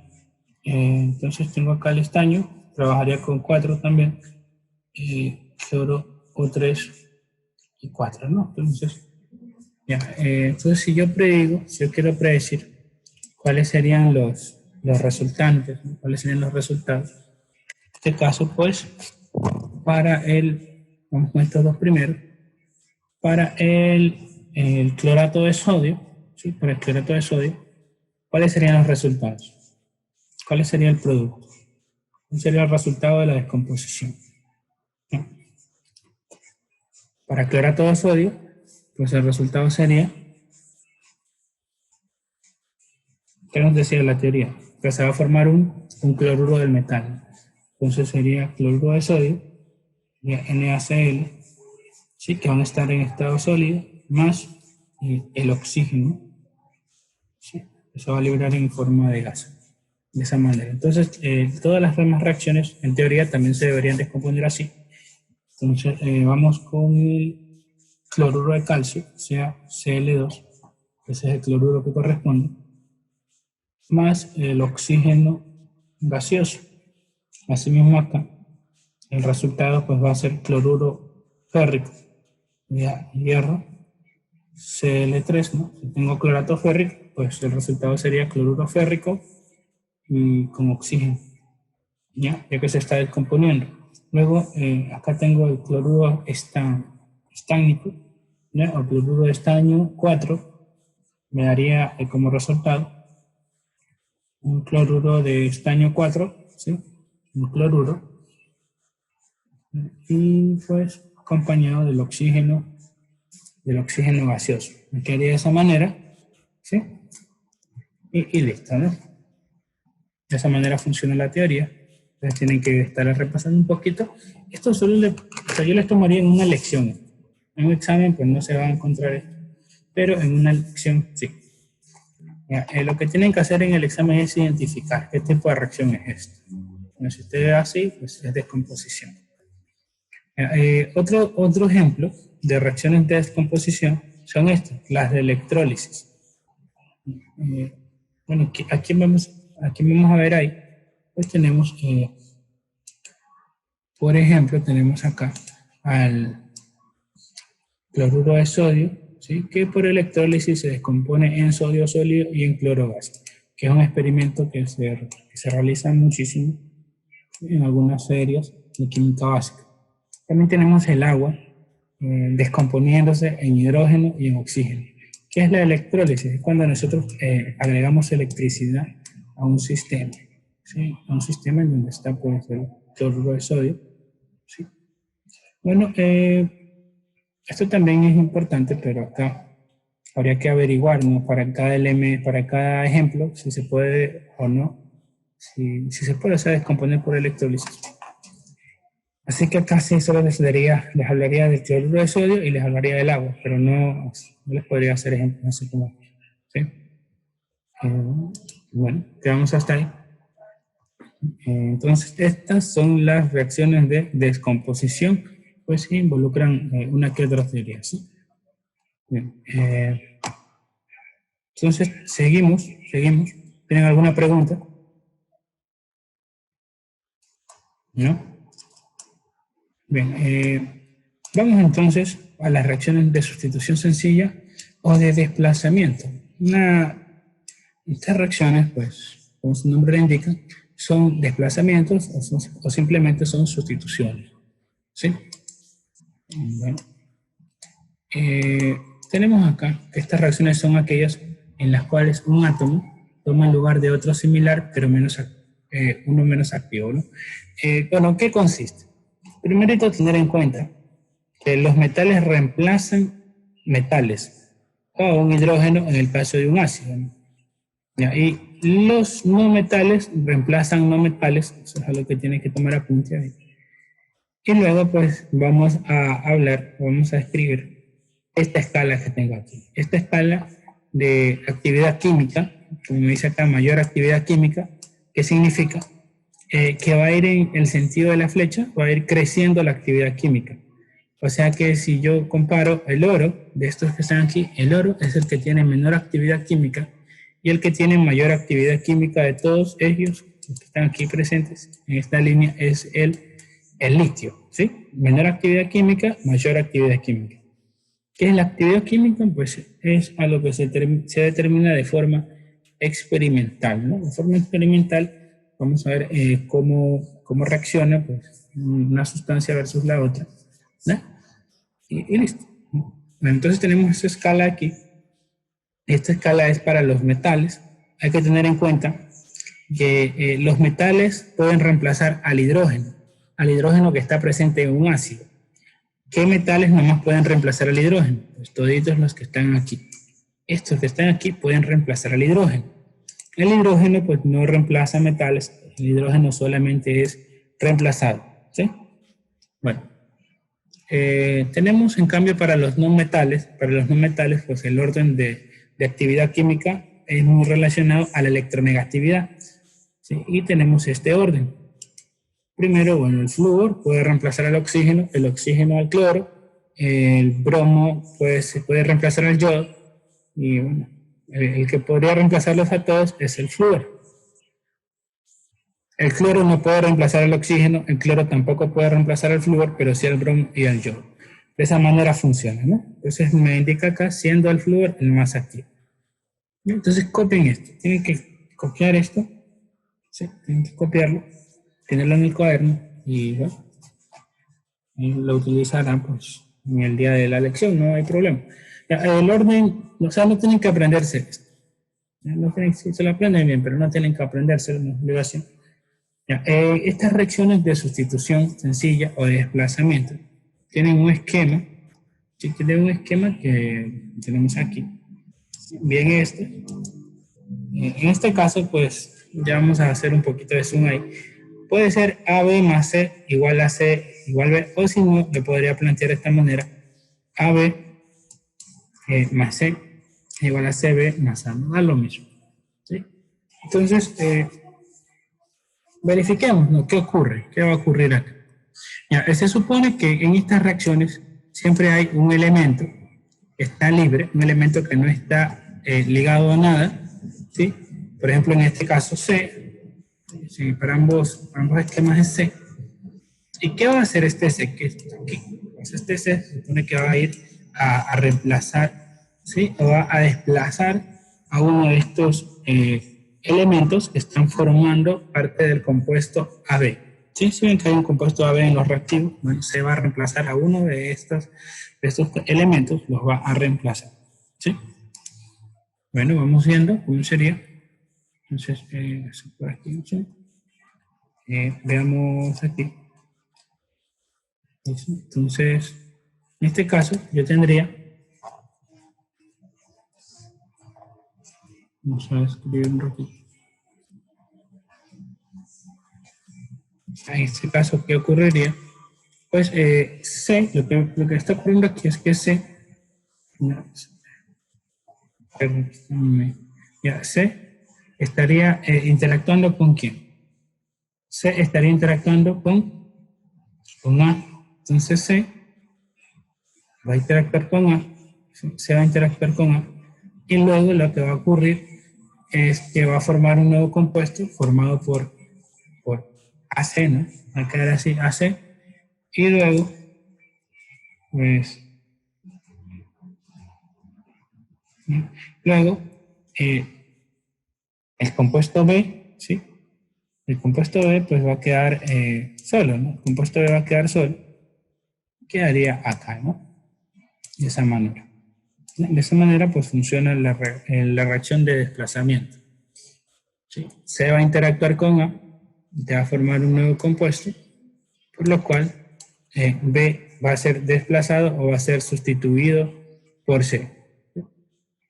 Entonces tengo acá el estaño, trabajaría con 4 también, cloro O3 y 4, ¿no? Entonces, ya, entonces si yo quiero predecir cuáles serían los resultantes, ¿no? Cuáles serían los resultados. En este caso, pues, vamos con estos dos primeros, para el clorato de sodio, ¿sí? Para el clorato de sodio, ¿cuáles serían los resultados? ¿Cuál sería el producto? ¿Cuál sería el resultado de la descomposición? ¿No? Para clorato de sodio, pues el resultado sería, ¿qué nos decía la teoría? Que se va a formar un cloruro del metal. Entonces sería cloruro de sodio, NaCl, ¿sí? Que van a estar en estado sólido, más el oxígeno, ¿sí? Eso va a liberar en forma de gas. De esa manera. Entonces, todas las demás reacciones, en teoría, también se deberían descomponer así. Entonces, vamos con el cloruro de calcio, o sea, Cl2, ese es el cloruro que corresponde, más el oxígeno gaseoso. Asimismo acá, el resultado pues va a ser cloruro férrico, hierro, Cl3, ¿no? Si tengo clorato férrico, pues el resultado sería cloruro férrico y con oxígeno, ya que se está descomponiendo. Luego, acá tengo el cloruro estánico, ¿ya? O cloruro de estaño 4, me daría como resultado un cloruro de estaño 4, ¿sí? Un cloruro, y pues acompañado del oxígeno gaseoso. Me quedaría de esa manera, ¿sí? y listo, ¿no? De esa manera funciona la teoría. Entonces tienen que estar repasando un poquito. Esto solo o sea, yo les tomaría en una lección. En un examen pues no se va a encontrar esto, pero en una lección sí. Ya, lo que tienen que hacer en el examen es identificar qué tipo de reacción es esta. Bueno, si usted ve así, pues es descomposición. Otro ejemplo de reacciones de descomposición son estas, las de electrólisis. Bueno, aquí vamos a ver ahí, pues tenemos, por ejemplo, tenemos acá al cloruro de sodio, ¿sí? Que por electrólisis se descompone en sodio sólido y en cloro gas, que es un experimento que se realiza muchísimo en algunas series de química básica. También tenemos el agua descomponiéndose en hidrógeno y en oxígeno. ¿Qué es la electrólisis? Es cuando nosotros agregamos electricidad a un sistema, ¿sí? A un sistema en donde está, puede ser, cloruro de sodio, ¿sí? Bueno, esto también es importante, pero acá habría que averiguar, ¿no? Para cada ejemplo, si se puede o no, si se puede hacer descomponer por electrólisis. Así que acá sí solo les hablaría del cloruro de sodio y les hablaría del agua, pero no les podría hacer ejemplos así como, ¿sí? Bueno, quedamos hasta ahí. Entonces, estas son las reacciones de descomposición, pues que involucran una que otra teoría, ¿sí? Bien, entonces, seguimos. ¿Tienen alguna pregunta? ¿No? Bien, vamos entonces a las reacciones de sustitución sencilla o de desplazamiento. Estas reacciones, pues, como su nombre le indica, son desplazamientos o simplemente son sustituciones, ¿sí? Bueno, tenemos acá que estas reacciones son aquellas en las cuales un átomo toma el lugar de otro similar, pero uno menos activo, ¿no? Bueno, ¿qué consiste? Primero tener en cuenta que los metales reemplazan metales o un hidrógeno en el caso de un ácido, ¿no? ¿Ya? Y los no metales reemplazan no metales, eso es algo que tiene que tomar apunte ahí. Y luego pues vamos a escribir esta escala que tengo aquí. Esta escala de actividad química, como me dice acá, mayor actividad química, ¿qué significa? Que va a ir en el sentido de la flecha, va a ir creciendo la actividad química. O sea que si yo comparo el oro, de estos que están aquí, el oro es el que tiene menor actividad química y el que tiene mayor actividad química de todos ellos, los que están aquí presentes en esta línea, es el litio, ¿sí? Menor actividad química, mayor actividad química. ¿Qué es la actividad química? Pues es algo que se determina de forma experimental, ¿no? De forma experimental vamos a ver cómo reacciona pues, una sustancia versus la otra, ¿no? Y listo. Entonces tenemos esta escala aquí. Esta escala es para los metales. Hay que tener en cuenta que los metales pueden reemplazar al hidrógeno que está presente en un ácido. ¿Qué metales nomás pueden reemplazar al hidrógeno? Pues toditos los que están aquí. Estos que están aquí pueden reemplazar al hidrógeno. El hidrógeno pues no reemplaza metales, el hidrógeno solamente es reemplazado, ¿sí? Bueno, tenemos en cambio para los no metales pues el orden de actividad química es muy relacionado a la electronegatividad, ¿sí? Y tenemos este orden. Primero, bueno, el flúor puede reemplazar al oxígeno, el oxígeno al cloro, el bromo se puede reemplazar al yodo, y bueno, el que podría reemplazarlos a todos es el flúor. El cloro no puede reemplazar al oxígeno, el cloro tampoco puede reemplazar al flúor, pero sí al bromo y al yodo. De esa manera funciona, ¿no? Entonces me indica acá, siendo el flúor el más activo. Entonces copien esto, tienen que copiar esto, ¿sí? Tienen que copiarlo, tenerlo en el cuaderno y bueno, y lo utilizarán pues en el día de la lección, no hay problema. El orden, o sea, no tienen que aprenderse esto. No tienen, si se lo aprenden bien, pero no tienen que aprenderse, no es obligación. Estas reacciones de sustitución sencilla o de desplazamiento tienen un esquema, que tenemos aquí, bien este, En este caso, pues, ya vamos a hacer un poquito de zoom ahí. Puede ser AB más C igual a C igual B, o si no, le podría plantear de esta manera, AB más C igual a CB más A, ¿no? Da lo mismo, ¿sí? Entonces, verifiquemos, ¿no? ¿Qué ocurre? ¿Qué va a ocurrir acá? Ya, se supone que en estas reacciones siempre hay un elemento que está libre, un elemento que no está ligado a nada, ¿sí? Por ejemplo, en este caso C, ¿sí? Para ambos esquemas es C. ¿Y qué va a hacer este C? ¿Qué está aquí? Pues este C se supone que va a ir a reemplazar, ¿sí? O va a desplazar a uno de estos elementos que están formando parte del compuesto AB. ¿Sí? Si ven que hay un compuesto AB en los reactivos, bueno, se va a reemplazar a uno de estos elementos, los va a reemplazar. ¿Sí? Bueno, vamos viendo cómo sería. Entonces, por aquí, ¿sí? Veamos aquí. Entonces, en este caso, yo tendría, vamos a escribir un ratito. En este caso, ¿qué ocurriría? Pues C, lo que está ocurriendo aquí es que C, ya, C estaría interactuando con ¿quién? C estaría interactuando con A. Entonces C va a interactuar con A, C va a interactuar con A, y luego lo que va a ocurrir es que va a formar un nuevo compuesto formado por AC, ¿no? Va a quedar así, AC, y luego, pues, luego, el compuesto B, ¿sí? El compuesto B, pues, va a quedar solo, ¿no? El compuesto B va a quedar solo, quedaría acá, ¿no? De esa manera. De esa manera, pues, funciona la reacción de desplazamiento. ¿Sí? C va a interactuar con A, te va a formar un nuevo compuesto, por lo cual B va a ser desplazado o va a ser sustituido por C.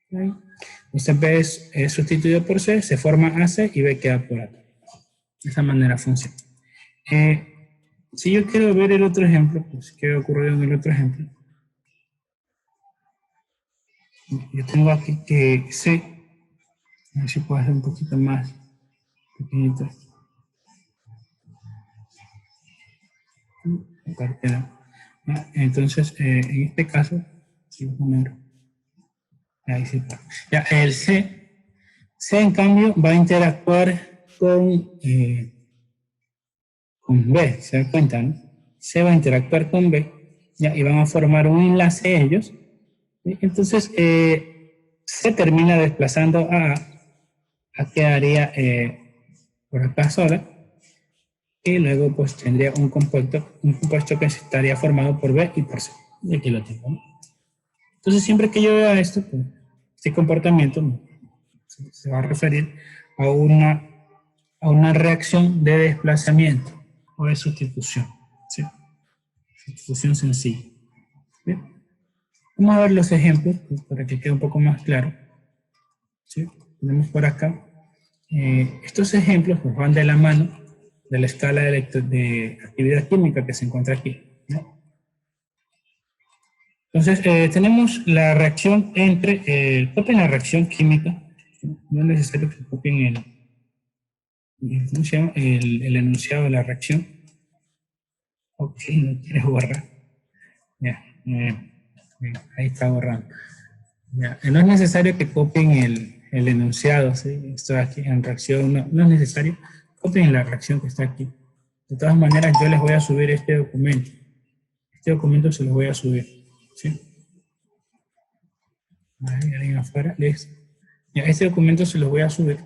Entonces B es sustituido por C, se forma AC y B queda por acá. De esa manera funciona. Si yo quiero ver el otro ejemplo, pues ¿qué ocurrió en el otro ejemplo? Yo tengo aquí que C, a ver si puedo hacer un poquito más pequeñito. Entonces, en este caso, sí, ahí sí está. Ya, el C en cambio va a interactuar con B, se dan cuenta, ¿no? C va a interactuar con B, ya, y van a formar un enlace ellos. ¿Sí? Entonces, C termina desplazando a quedaría por acá sola, y luego pues tendría un compuesto que estaría formado por B y por C. Y aquí lo tengo, ¿no? Entonces, siempre que yo vea esto, pues, este comportamiento, ¿no?, se va a referir a una reacción de desplazamiento o de sustitución. ¿Sí? Sustitución sencilla. Bien. Vamos a ver los ejemplos pues, para que quede un poco más claro. ¿Sí? Tenemos por acá. Estos ejemplos pues, van de la mano de la escala de actividad química que se encuentra aquí, ¿no? Entonces, tenemos la reacción copien la reacción química, no es necesario que copien ¿cómo se llama? El enunciado de la reacción. Ok, no quiere borrar. Ya, ahí está borrando. Ya, no es necesario que copien el enunciado, ¿sí? Esto aquí en reacción, no es necesario. Copien la reacción que está aquí. De todas maneras, yo les voy a subir este documento. Este documento se los voy a subir. ¿Sí? Ahí, alguien afuera, listo. Ya, este documento se los voy a subir.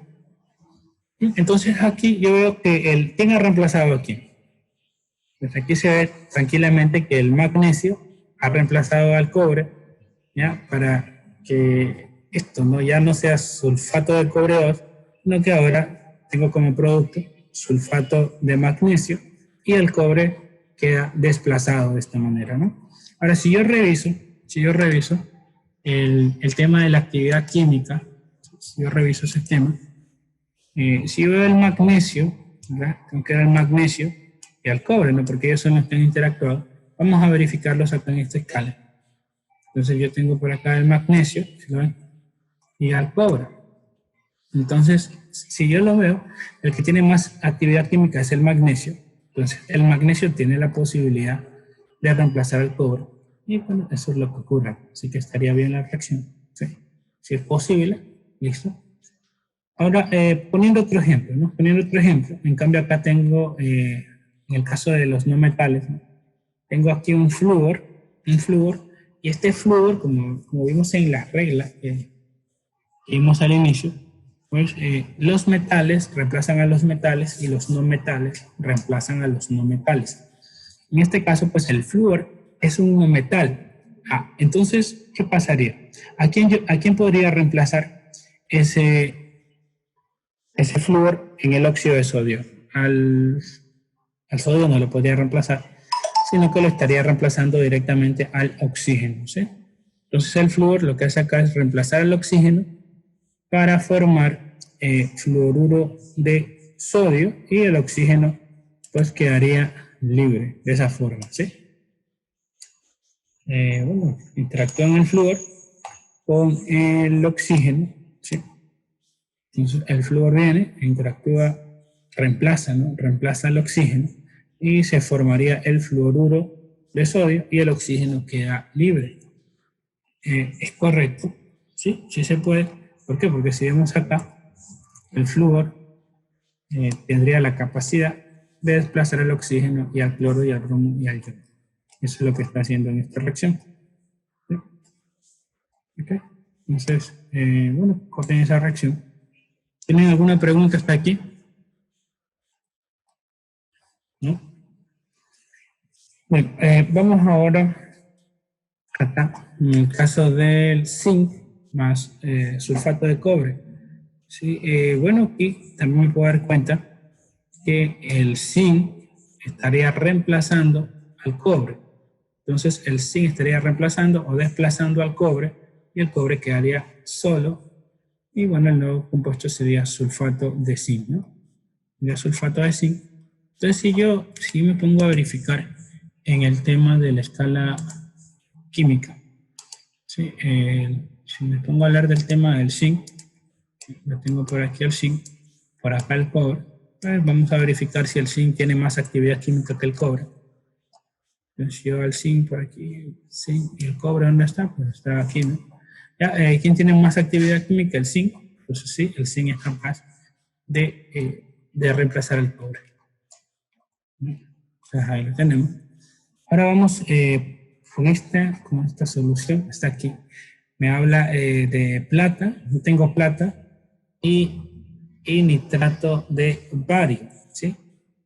Entonces aquí yo veo que ¿quién ha reemplazado a quién? Pues aquí se ve tranquilamente que el magnesio ha reemplazado al cobre, ¿ya? Para que esto ya no sea sulfato de cobre 2, sino que ahora tengo como producto sulfato de magnesio y el cobre queda desplazado de esta manera, ¿no? Ahora, si yo reviso el tema de la actividad química, Si yo reviso ese tema, si yo veo el magnesio, ¿verdad? Tengo que ver el magnesio y al cobre, ¿no? Porque ellos son los que han interactuado. Vamos a verificarlos acá en esta escala. Entonces yo tengo por acá el magnesio, ¿sí lo ven? Y al cobre. Entonces, si yo lo veo, el que tiene más actividad química es el magnesio. Entonces, el magnesio tiene la posibilidad de reemplazar al cobre. Y bueno, eso es lo que ocurre. Así que estaría bien la reacción. ¿Sí? Si es posible, listo. Ahora, poniendo otro ejemplo, ¿no? Poniendo otro ejemplo, en cambio acá tengo, en el caso de los no metales, ¿no? Tengo aquí un flúor, y este flúor, como vimos en las reglas que vimos al inicio, pues los metales reemplazan a los metales y los no metales reemplazan a los no metales. En este caso, pues el flúor es un no metal. Entonces, ¿qué pasaría? ¿A quién podría reemplazar ese flúor en el óxido de sodio? Al sodio no lo podría reemplazar, sino que lo estaría reemplazando directamente al oxígeno, ¿sí? Entonces el flúor lo que hace acá es reemplazar el oxígeno para formar fluoruro de sodio y el oxígeno pues quedaría libre de esa forma, ¿sí? Bueno, interactúa el flúor con el oxígeno, ¿sí? Entonces el flúor viene, interactúa, reemplaza, ¿no? Reemplaza el oxígeno y se formaría el fluoruro de sodio y el oxígeno queda libre. ¿Es correcto? Sí, sí se puede. ¿Por qué? Porque si vemos acá, el flúor tendría la capacidad de desplazar el oxígeno y al cloro y al bromo y al yodo. Eso es lo que está haciendo en esta reacción. ¿Sí? ¿Okay? Entonces, bueno, copian esa reacción. ¿Tienen alguna pregunta hasta aquí? ¿No? Bueno, vamos ahora acá, en el caso del zinc más sulfato de cobre. ¿Sí? Bueno, aquí también me puedo dar cuenta que el zinc estaría reemplazando al cobre. Entonces, el zinc estaría reemplazando o desplazando al cobre y el cobre quedaría solo. Y bueno, el nuevo compuesto sería sulfato de zinc, ¿no? Sería sulfato de zinc. Entonces, si me pongo a verificar en el tema de la escala química, ¿sí? Si me pongo a hablar del tema del zinc, lo tengo por aquí el zinc, por acá el cobre, pues vamos a verificar si el zinc tiene más actividad química que el cobre. Entonces yo el zinc por aquí, zinc, y el cobre, ¿dónde está? Pues está aquí, ¿no? Ya, ¿quién tiene más actividad química? El zinc. Entonces sí, el zinc es capaz de reemplazar el cobre. Entonces ahí lo tenemos. Ahora vamos con esta solución, está aquí. Me habla de plata, yo tengo plata y nitrato de bario, ¿sí?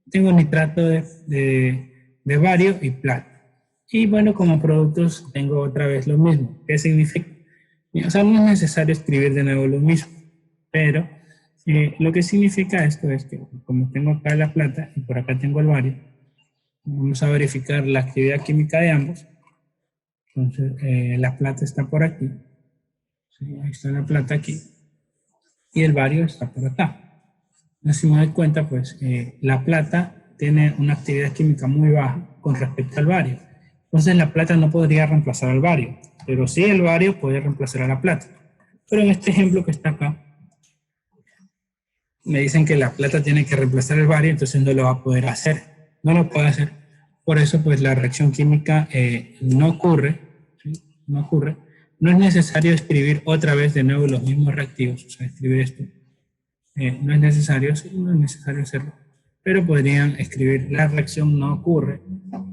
Tengo nitrato de bario y plata. Y bueno, como productos tengo otra vez lo mismo. ¿Qué significa? O sea, no es necesario escribir de nuevo lo mismo, pero lo que significa esto es que como tengo acá la plata y por acá tengo el bario, vamos a verificar la actividad química de ambos. Entonces, la plata está por aquí. ¿Sí? Ahí está la plata aquí. Y el bario está por acá. Entonces, si me doy cuenta, pues la plata tiene una actividad química muy baja con respecto al bario. Entonces, la plata no podría reemplazar al bario, pero sí el bario puede reemplazar a la plata. Pero en este ejemplo que está acá, me dicen que la plata tiene que reemplazar el bario, entonces no lo va a poder hacer. No lo puede hacer. Por eso, pues la reacción química no ocurre, ¿sí? No ocurre. No es necesario escribir otra vez de nuevo los mismos reactivos, o sea, escribir esto. No es necesario, sí, no es necesario hacerlo. Pero podrían escribir la reacción no ocurre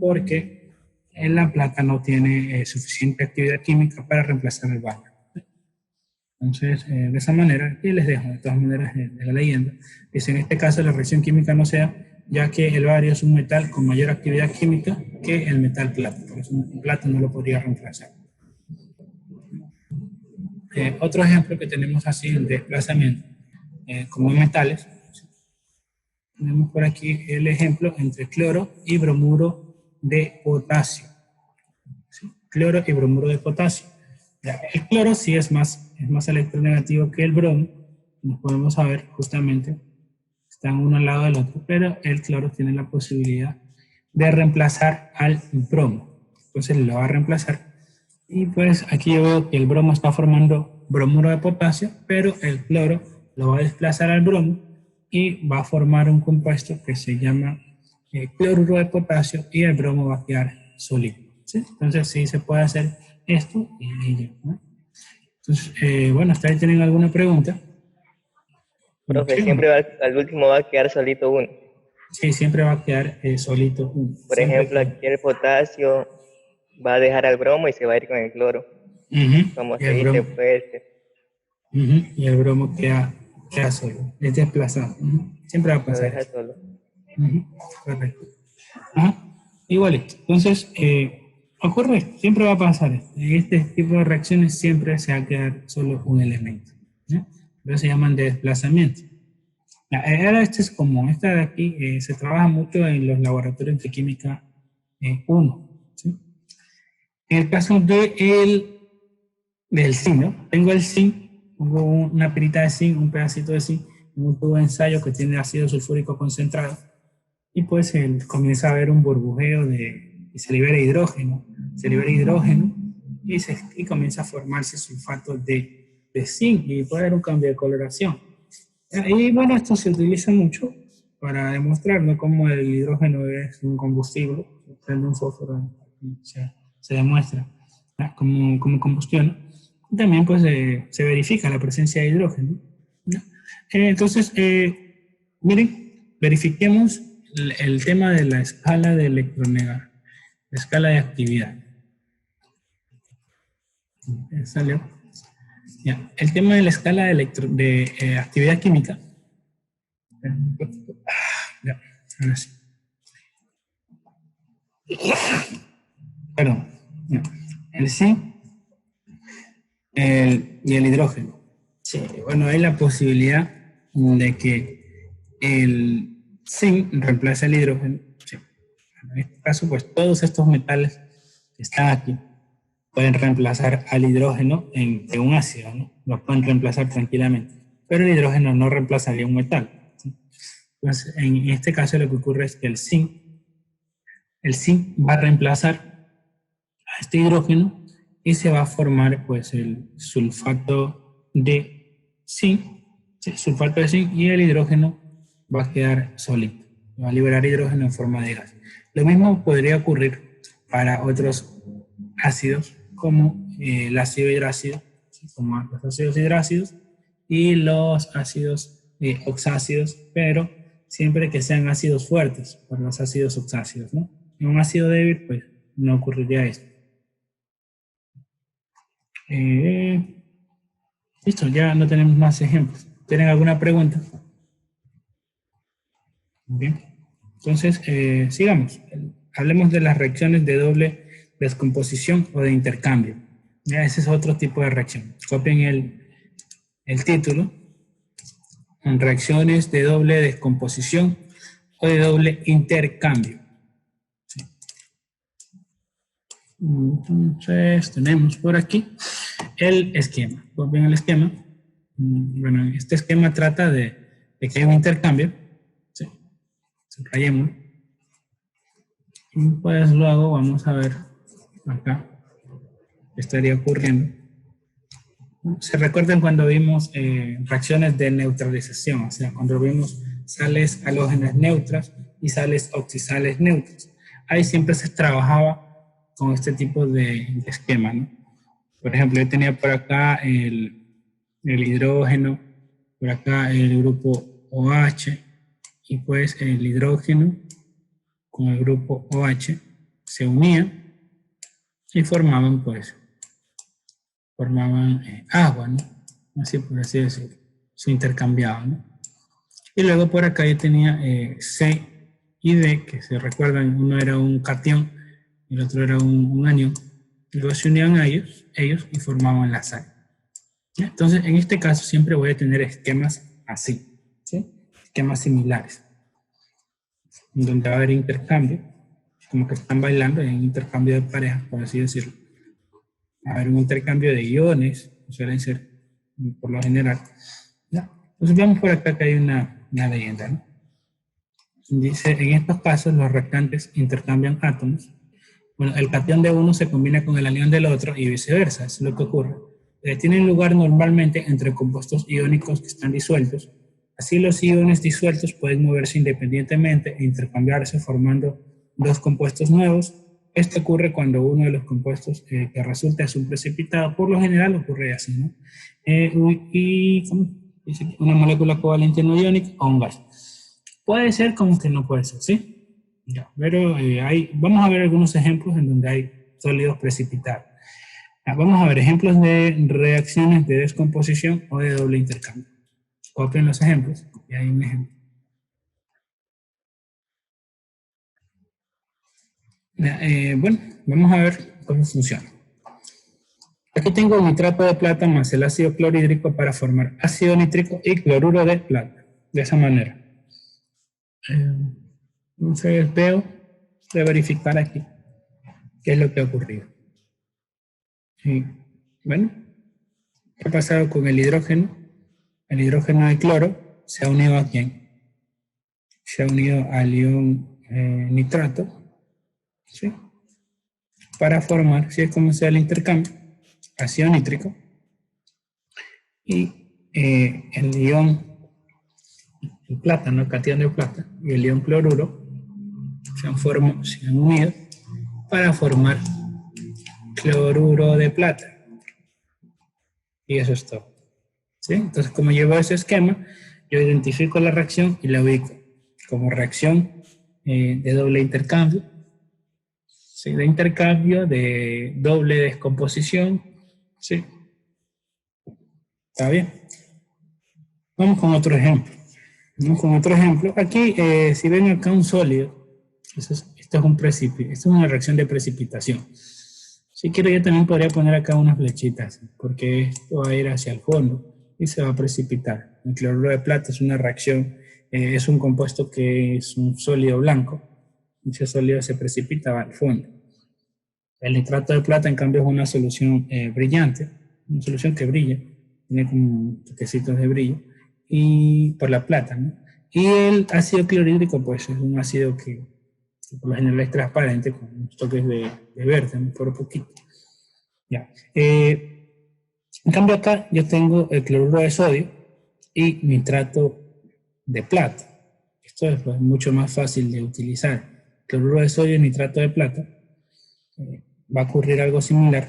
porque la plata no tiene suficiente actividad química para reemplazar el bario. Entonces, de esa manera, aquí les dejo de todas maneras de la leyenda. Dice, en este caso la reacción química no se da, ya que el bario es un metal con mayor actividad química que el metal plata. Por eso el plata no lo podría reemplazar. Otro ejemplo que tenemos así, el desplazamiento, como en metales. Tenemos por aquí el ejemplo entre cloro y bromuro de potasio. ¿Sí? Cloro y bromuro de potasio. Ya, el cloro sí es más electronegativo que el bromo, nos podemos saber justamente, están uno al lado del otro, pero el cloro tiene la posibilidad de reemplazar al bromo. Entonces lo va a reemplazar. Y pues aquí yo veo que el bromo está formando bromuro de potasio, pero el cloro lo va a desplazar al bromo y va a formar un compuesto que se llama cloruro de potasio y el bromo va a quedar sólido. ¿Sí? Entonces sí se puede hacer esto y ya, ¿no? Entonces, bueno, ¿hasta ahí tienen alguna pregunta? Profe, Sí, siempre al último va a quedar solito uno. sí, siempre va a quedar solito uno. Por Siempre ejemplo, que- aquí el potasio va a dejar al bromo y se va a ir con el cloro. Ujú, Como y se el dice, bromo, pues, y el bromo queda solo, es desplazado. Siempre va a lo pasar deja eso. solo. Correcto. Ajá, igualito. Entonces, ocurre, siempre va a pasar esto. En este tipo de reacciones siempre se va a quedar solo un elemento. ¿Ya? Pero se llaman de desplazamiento. Ahora este es común, esta de aquí se trabaja mucho en los laboratorios de química 1. ¿Sí? En el caso del zinc, ¿no? Tengo el zinc, pongo una pirita de zinc, un pedacito de zinc, en un tubo de ensayo que tiene ácido sulfúrico concentrado, y pues comienza a haber un burbujeo y se libera hidrógeno y comienza a formarse sulfato de zinc y puede haber un cambio de coloración. Y bueno, esto se utiliza mucho para demostrar, ¿no?, cómo el hidrógeno es un combustible, prende un fósforo, se demuestra, ¿no?, cómo combustiona. Y también pues se verifica la presencia de hidrógeno, ¿no? Entonces, miren, verifiquemos el tema de la escala de electronegatividad, la escala de actividad. Salió. Ya. El tema de la escala de actividad química. Ya, ahora sí. Perdón. Ya. El zinc y el hidrógeno. Sí, bueno, hay la posibilidad de que el zinc reemplace el hidrógeno. Sí. En este caso, pues todos estos metales que están aquí pueden reemplazar al hidrógeno en un ácido, ¿no? Lo pueden reemplazar tranquilamente. Pero el hidrógeno no reemplazaría un metal, ¿sí? Entonces, en este caso lo que ocurre es que el zinc va a reemplazar a este hidrógeno y se va a formar pues el sulfato de zinc, ¿sí? Sulfato de zinc, y el hidrógeno va a quedar sólido, va a liberar hidrógeno en forma de gas. Lo mismo podría ocurrir para otros ácidos como el ácido hidrácido, ¿sí?, como los ácidos hidrácidos y los ácidos oxácidos, pero siempre que sean ácidos fuertes, para los ácidos oxácidos, ¿no? En un ácido débil, pues no ocurriría esto. Listo, ya no tenemos más ejemplos. ¿Tienen alguna pregunta? Bien. Entonces, sigamos. Hablemos de las reacciones de doble descomposición o de intercambio. Ya, ese es otro tipo de reacción. Copien el título. En reacciones de doble descomposición o de doble intercambio. Sí. Entonces, tenemos por aquí el esquema. Copien el esquema. Bueno, este esquema trata de que hay un intercambio. Sí. Subrayemos. Y pues luego vamos a ver acá qué estaría ocurriendo. ¿Se recuerdan cuando vimos reacciones de neutralización? O sea, cuando vimos sales halógenas neutras y sales oxidales neutras. Ahí siempre se trabajaba con este tipo de esquema, ¿no? Por ejemplo, yo tenía por acá el hidrógeno, por acá el grupo OH, y pues el hidrógeno con el grupo OH se unían y formaban agua, ¿no? Así por así decirlo, se intercambiaban, ¿no? Y luego por acá yo tenía C y D, que se recuerdan, uno era un cation y el otro era un anión. Luego se unían a ellos y formaban la sal. ¿Ya? Entonces, en este caso siempre voy a tener esquemas así, ¿sí? Esquemas similares, donde va a haber intercambio, como que están bailando en intercambio de pareja, por así decirlo. Va a haber un intercambio de iones, suelen ser por lo general, ¿ya? Entonces vemos por acá que hay una leyenda, ¿no? Dice, en estos casos los reactantes intercambian átomos. Bueno, el catión de uno se combina con el anión del otro y viceversa, eso es lo que ocurre. Tienen lugar normalmente entre compuestos iónicos que están disueltos. Así los iones disueltos pueden moverse independientemente e intercambiarse formando dos compuestos nuevos. Esto ocurre cuando uno de los compuestos que resulta es un precipitado. Por lo general ocurre así, ¿no? ¿Cómo? Dice una molécula covalente no iónica o un gas. Puede ser como que no puede ser, ¿sí? Ya, pero vamos a ver algunos ejemplos en donde hay sólidos precipitados. Vamos a ver ejemplos de reacciones de descomposición o de doble intercambio. Copien los ejemplos y hay un ejemplo. Bueno, vamos a ver cómo funciona. Aquí tengo nitrato de plata más el ácido clorhídrico para formar ácido nítrico y cloruro de plata. De esa manera. Entonces veo de verificar aquí qué es lo que ha ocurrido. Y, bueno, ¿qué ha pasado con el hidrógeno? El hidrógeno de cloro se ha unido ¿a quién? Se ha unido al ion nitrato, ¿sí? Para formar, si es como sea el intercambio, ácido nítrico. Y el ion el plata, ¿no? El catión de plata y el ion cloruro se han unido para formar cloruro de plata. Y eso es todo. ¿Sí? Entonces, como llevo ese esquema, yo identifico la reacción y la ubico como reacción de doble intercambio, ¿sí? De intercambio, de doble descomposición, ¿sí? ¿Está bien? Vamos con otro ejemplo. Aquí, si ven acá un sólido, esto es una reacción de precipitación. Si quiero, yo también podría poner acá unas flechitas, porque esto va a ir hacia el fondo y se va a precipitar. El cloruro de plata es una reacción, es un compuesto que es un sólido blanco. Ese sólido se precipita, va al fondo. El nitrato de plata, en cambio, es una solución brillante, una solución que brilla, tiene como toquecitos de brillo, y por la plata, ¿no? Y el ácido clorhídrico, pues, es un ácido que por lo general es transparente, con unos toques de verde, ¿no? Por poquito. Ya. En cambio acá yo tengo el cloruro de sodio y nitrato de plata. Esto es pues, mucho más fácil de utilizar. Cloruro de sodio y nitrato de plata. Va a ocurrir algo similar.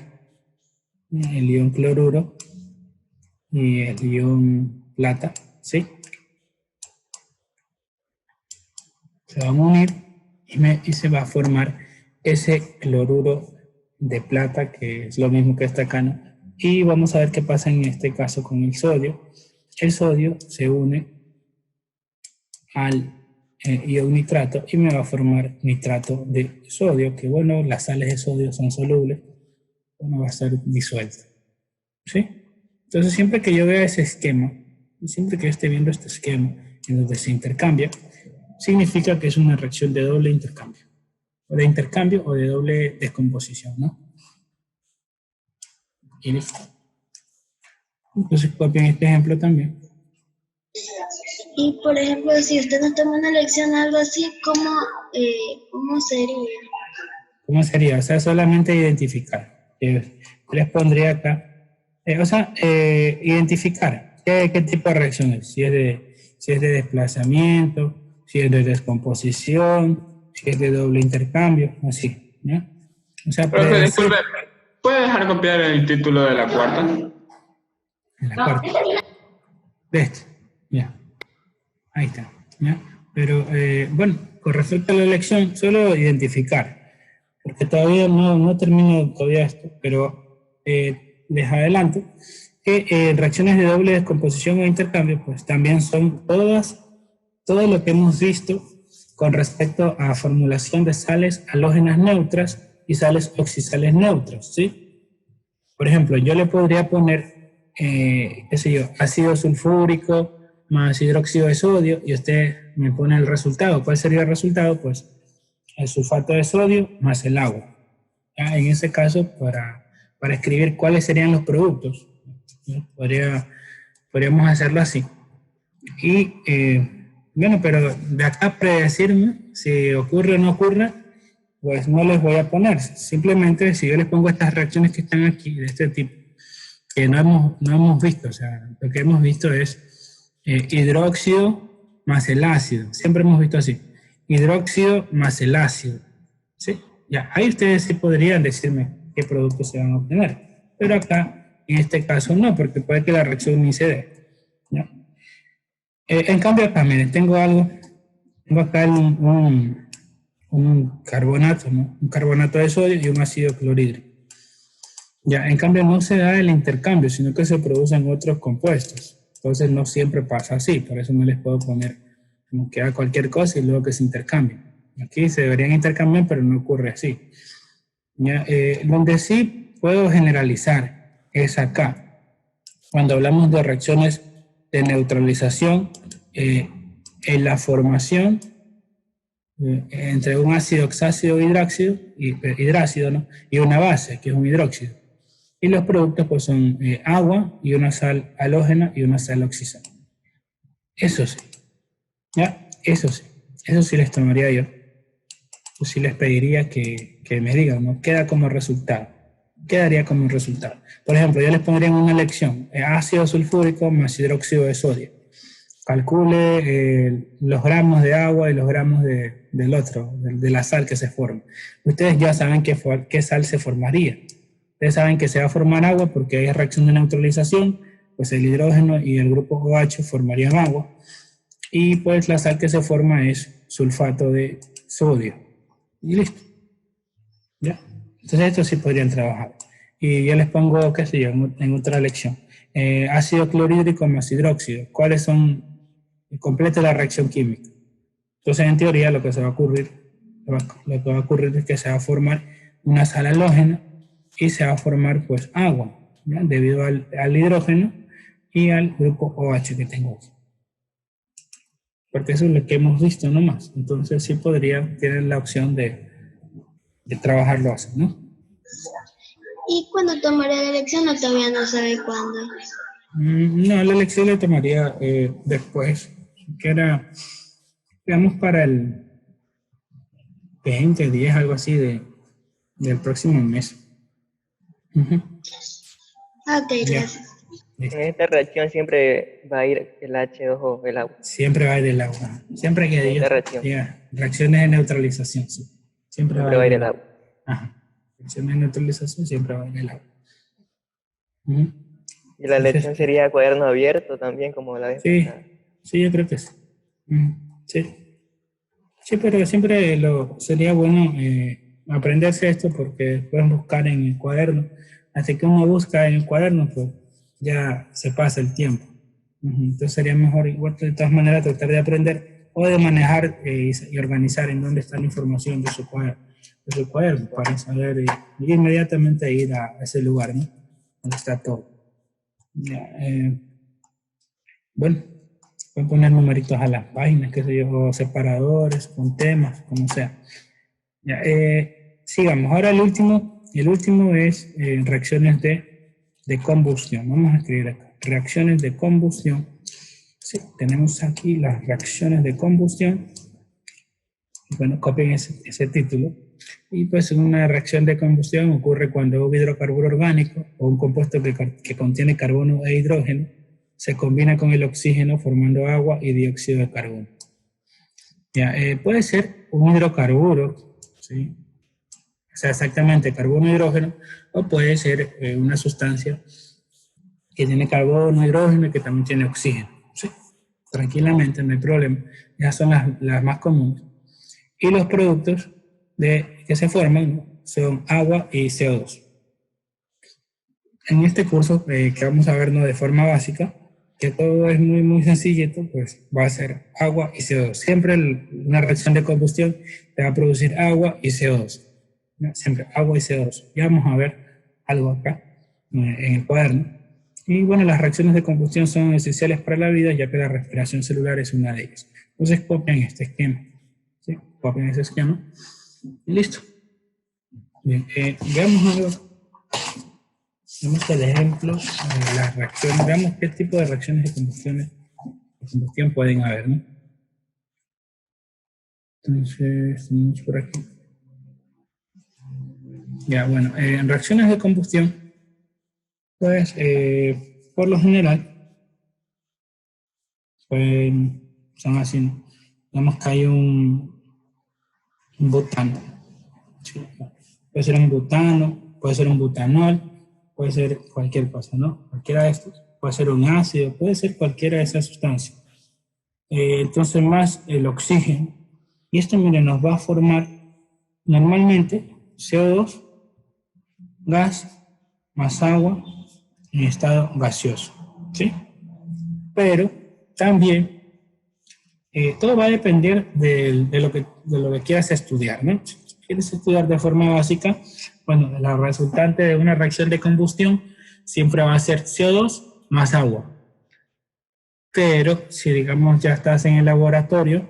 El ion cloruro y el ion plata, ¿sí? Se van a unir y se va a formar ese cloruro de plata, que es lo mismo que está acá, ¿no? Y vamos a ver qué pasa en este caso con el sodio. El sodio se une al ion nitrato y me va a formar nitrato de sodio, que bueno, las sales de sodio son solubles, bueno, va a estar disuelto. ¿Sí? Entonces siempre que yo vea ese esquema, siempre que yo esté viendo este esquema en donde se intercambia, significa que es una reacción de doble intercambio. O de intercambio o de doble descomposición, ¿no? Y listo. Entonces copien este ejemplo también. Y por ejemplo, si usted nos toma una lección algo así, ¿cómo sería? ¿Cómo sería? O sea, solamente identificar. Les pondría acá. Identificar qué tipo de reacción es. Si es de desplazamiento, si es de descomposición, si es de doble intercambio, así, ¿no? O sea, Profe, disculpe, ¿puede dejar copiar el título de la cuarta? En la cuarta. De este, ya. Ahí está, ¿ya? Pero, bueno, con respecto a la elección, solo identificar, porque todavía no termino todavía esto, pero les adelanto que reacciones de doble descomposición o intercambio, pues también son todo lo que hemos visto con respecto a formulación de sales halógenas neutras y sales oxisales neutras, ¿sí? Por ejemplo, yo le podría poner, qué sé yo, ácido sulfúrico más hidróxido de sodio y usted me pone el resultado. ¿Cuál sería el resultado? Pues el sulfato de sodio más el agua. ¿Ya? En ese caso, para escribir cuáles serían los productos, ¿no? Podríamos hacerlo así. Y bueno, pero de acá predecirme si ocurre o no ocurre, pues no les voy a poner. Simplemente si yo les pongo estas reacciones que están aquí, de este tipo, que no hemos visto, o sea, lo que hemos visto es hidróxido más el ácido. Siempre hemos visto así. Hidróxido más el ácido. ¿Sí? Ya, ahí ustedes sí podrían decirme qué productos se van a obtener. Pero acá, en este caso, no, porque puede que la reacción ni se dé. ¿Ya? En cambio, acá, miren, tengo acá un carbonato, ¿no? Un carbonato de sodio y un ácido clorhídrico. Ya, en cambio, no se da el intercambio, sino que se producen otros compuestos. Entonces, no siempre pasa así, por eso no les puedo poner como que haga cualquier cosa y luego que se intercambie. Aquí se deberían intercambiar, pero no ocurre así. ¿Ya? Donde sí puedo generalizar es acá. Cuando hablamos de reacciones de neutralización, en la formación entre un ácido oxácido hidrácido, ¿no? Y una base, que es un hidróxido. Y los productos pues son agua y una sal halógena y una sal oxidada. Eso sí. ¿Ya? Eso sí les tomaría yo. Pues sí les pediría que me digan, ¿no? Queda como resultado. Quedaría como un resultado. Por ejemplo, yo les pondría en una elección ácido sulfúrico más hidróxido de sodio. Calcule los gramos de agua y los gramos de la sal que se forma. Ustedes ya saben qué sal se formaría. Ustedes saben que se va a formar agua porque hay reacción de neutralización, pues el hidrógeno y el grupo OH formarían agua. Y pues la sal que se forma es sulfato de sodio. Y listo. ¿Ya? Entonces esto sí podrían trabajar. Y yo les pongo, qué sé yo, en otra lección. Ácido clorhídrico más hidróxido. ¿Cuáles son? Completa la reacción química. Entonces en teoría lo que va a ocurrir es que se va a formar una sal halógena y se va a formar pues agua, ¿ya? Debido al hidrógeno y al grupo OH que tengo aquí. Porque eso es lo que hemos visto nomás. Entonces sí podrían tener la opción de trabajarlo así, ¿no? ¿Y cuándo tomaré la elección o todavía no sabe cuándo? No, la elección la tomaría después, que era, digamos, para el 20, 10, algo así del próximo mes. Ok, gracias. En esta reacción siempre va a ir el H2O, el agua. Siempre va a ir el agua. Siempre que Esta reacción. reacciones de neutralización, sí. Siempre va a ir el agua. Ajá. Reacciones de neutralización siempre va a ir el agua. Y la lección sería cuaderno abierto también, como la vez pasada. Sí, yo creo que sí. Sí. Sí, pero siempre sería bueno aprenderse esto porque pueden buscar en el cuaderno. Así que uno busca en el cuaderno, pues ya se pasa el tiempo. Entonces sería mejor, igual de todas maneras, tratar de aprender o de manejar y organizar en dónde está la información de su cuaderno para saber y inmediatamente ir a ese lugar, ¿no? Donde está todo. Ya, bueno, pueden poner numeritos a las páginas, qué sé yo, o separadores, con temas, como sea. Ya, sigamos. Ahora el último es reacciones de combustión. Vamos a escribir acá. Reacciones de combustión. Sí, tenemos aquí las reacciones de combustión. Bueno, copien ese título. Y pues una reacción de combustión ocurre cuando un hidrocarburo orgánico o un compuesto que contiene carbono e hidrógeno se combina con el oxígeno formando agua y dióxido de carbono. Ya, puede ser un hidrocarburo, ¿sí? O sea, exactamente carbono e hidrógeno, o puede ser una sustancia que tiene carbono, hidrógeno y que también tiene oxígeno, ¿sí? Tranquilamente, no hay problema. Esas son las más comunes. Y los productos que se forman son agua y CO2. En este curso que vamos a vernos de forma básica, que todo es muy, muy sencillito, pues va a ser agua y CO2. Siempre una reacción de combustión te va a producir agua y CO2. ¿No? Siempre agua y CO2. Ya vamos a ver algo acá en el cuaderno. Y bueno, las reacciones de combustión son esenciales para la vida, ya que la respiración celular es una de ellas. Entonces copian este esquema. ¿Sí? Copian ese esquema. Y listo. Bien, veamos algo. Veamos el ejemplo de las reacciones. Veamos qué tipo de reacciones de combustión de combustión pueden haber, ¿no? Entonces, tenemos por aquí. Ya, bueno, en reacciones de combustión, pues, por lo general, pues, son así, ¿no? Digamos que hay un butano. ¿Sí? Puede ser un butano, puede ser un butanol, puede ser cualquier cosa, ¿no? Cualquiera de estos. Puede ser un ácido, puede ser cualquiera de esas sustancias. Entonces, más el oxígeno. Y esto, miren, nos va a formar normalmente CO2, gas, más agua en estado gaseoso, ¿sí? Pero también todo va a depender de lo que quieras estudiar, ¿no? Si quieres estudiar de forma básica, bueno, la resultante de una reacción de combustión siempre va a ser CO2 más agua. Pero si, digamos, ya estás en el laboratorio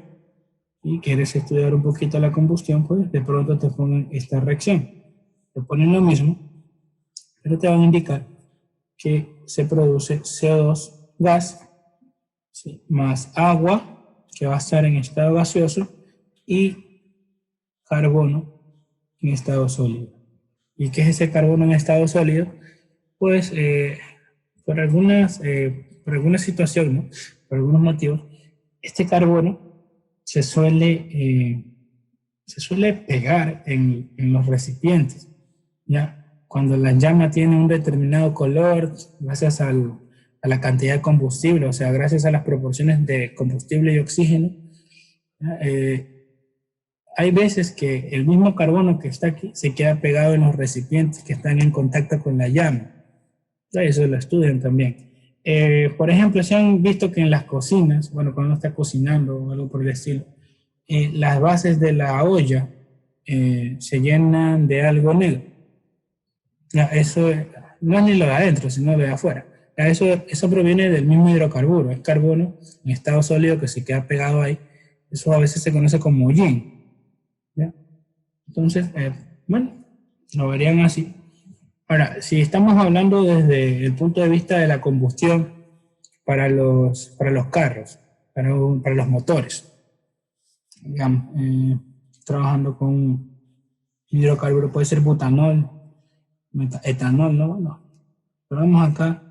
y quieres estudiar un poquito la combustión, pues de pronto te ponen esta reacción. Te ponen lo mismo, pero te van a indicar que se produce CO2 gas, ¿sí?, más agua, que va a estar en estado gaseoso, y carbono en estado sólido. ¿Y qué es ese carbono en estado sólido? Pues por alguna situación, ¿no? Por algunos motivos, este carbono se suele pegar en los recipientes, ¿ya? Cuando la llama tiene un determinado color, gracias a la cantidad de combustible, o sea, gracias a las proporciones de combustible y oxígeno, hay veces que el mismo carbono que está aquí se queda pegado en los recipientes que están en contacto con la llama. Eso lo estudian también. Por ejemplo, se han visto que en las cocinas, bueno, cuando uno está cocinando o algo por el estilo, las bases de la olla se llenan de algo negro. Ya, eso no es ni lo de adentro, sino de afuera. Ya, eso proviene del mismo hidrocarburo, es carbono en estado sólido que se queda pegado ahí. Eso a veces se conoce como hollín. ¿Ya? Entonces, bueno, lo verían así. Ahora, si estamos hablando desde el punto de vista de la combustión para los carros, para los motores, digamos, trabajando con hidrocarburo, puede ser butanol, etanol, ¿no? Bueno, pero vamos acá,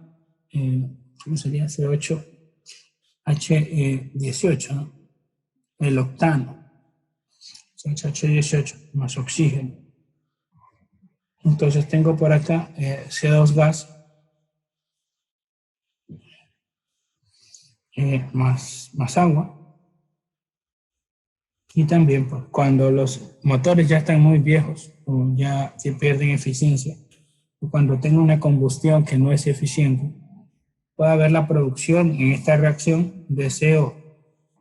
¿cómo sería? C8H18, ¿no? El octano, C8H18 más oxígeno. Entonces tengo por acá CO2 gas más agua. Y también, pues, cuando los motores ya están muy viejos o ya se pierden eficiencia, o cuando tengo una combustión que no es eficiente, puede haber la producción en esta reacción de CO,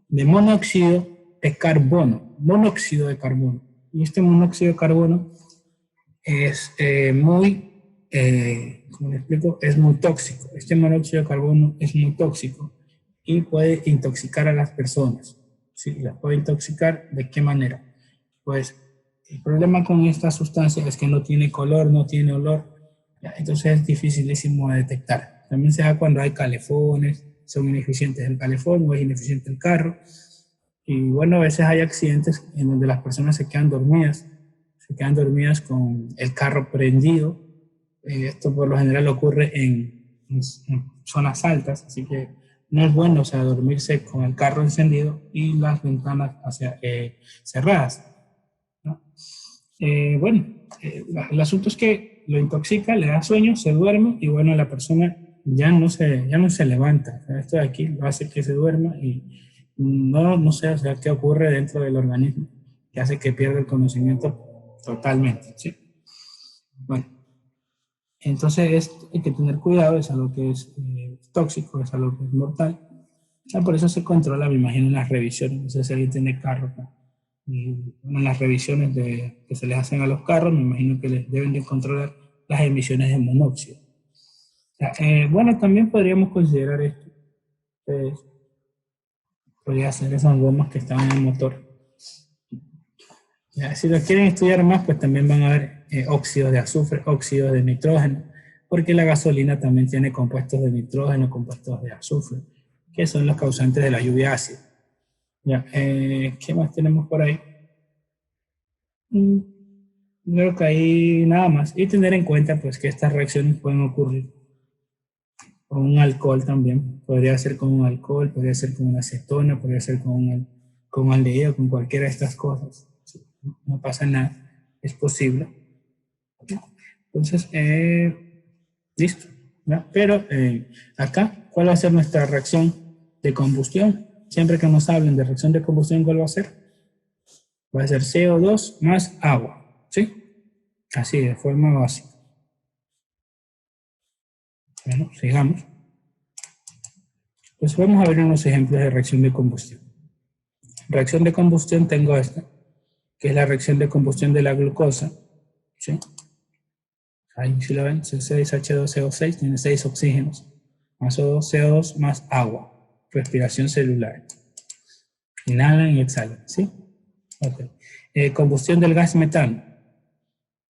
de monóxido de carbono, monóxido de carbono. Y este monóxido de carbono es ¿cómo le explico? Es muy tóxico. Este monóxido de carbono es muy tóxico y puede intoxicar a las personas. ¿Sí? ¿Las puede intoxicar? ¿De qué manera? Pues el problema con esta sustancia es que no tiene color, no tiene olor, ¿ya? Entonces es dificilísimo de detectar. También se da cuando hay calefones, son ineficientes el calefón o es ineficiente el carro. Y bueno, a veces hay accidentes en donde las personas se quedan dormidas con el carro prendido. Esto por lo general ocurre en zonas altas, así que no es bueno, o sea, dormirse con el carro encendido y las ventanas cerradas, ¿no? Bueno, el asunto es que lo intoxica, le da sueño, se duerme y bueno, la persona ya no se levanta. O sea, esto de aquí lo hace que se duerma y no sé, o sea, qué ocurre dentro del organismo que hace que pierda el conocimiento totalmente, ¿sí? Bueno, entonces hay que tener cuidado, es algo que es tóxico, es algo que es mortal. O sea, por eso se controla, me imagino, en las revisiones. No sé si alguien tiene carro acá. Y en las revisiones que se les hacen a los carros, me imagino que les deben de controlar las emisiones de monóxido. O sea, bueno, también podríamos considerar esto. Podría ser esas gomas que estaban en el motor. Ya, si lo quieren estudiar más, pues también van a ver óxidos de azufre, óxidos de nitrógeno, porque la gasolina también tiene compuestos de nitrógeno, compuestos de azufre, que son los causantes de la lluvia ácida. Ya, ¿qué más tenemos por ahí? Creo que ahí nada más. Y tener en cuenta pues que estas reacciones pueden ocurrir con un alcohol también. Podría ser con un alcohol, podría ser con una acetona, podría ser con aldehído, con cualquiera de estas cosas. No pasa nada, es posible. Entonces, listo. ¿Ya? Pero acá, ¿cuál va a ser nuestra reacción de combustión? Siempre que nos hablen de reacción de combustión, ¿cuál va a ser? Va a ser CO2 más agua, ¿sí? Así, de forma básica. Bueno, sigamos. Pues vamos a ver unos ejemplos de reacción de combustión. Reacción de combustión tengo esta, que es la reacción de combustión de la glucosa, ¿sí? Ahí si lo ven, C6H12O6 tiene 6 oxígenos, más O2, CO2 más agua, respiración celular. Inhalan y exhalan, ¿sí? Ok. Combustión del gas metano,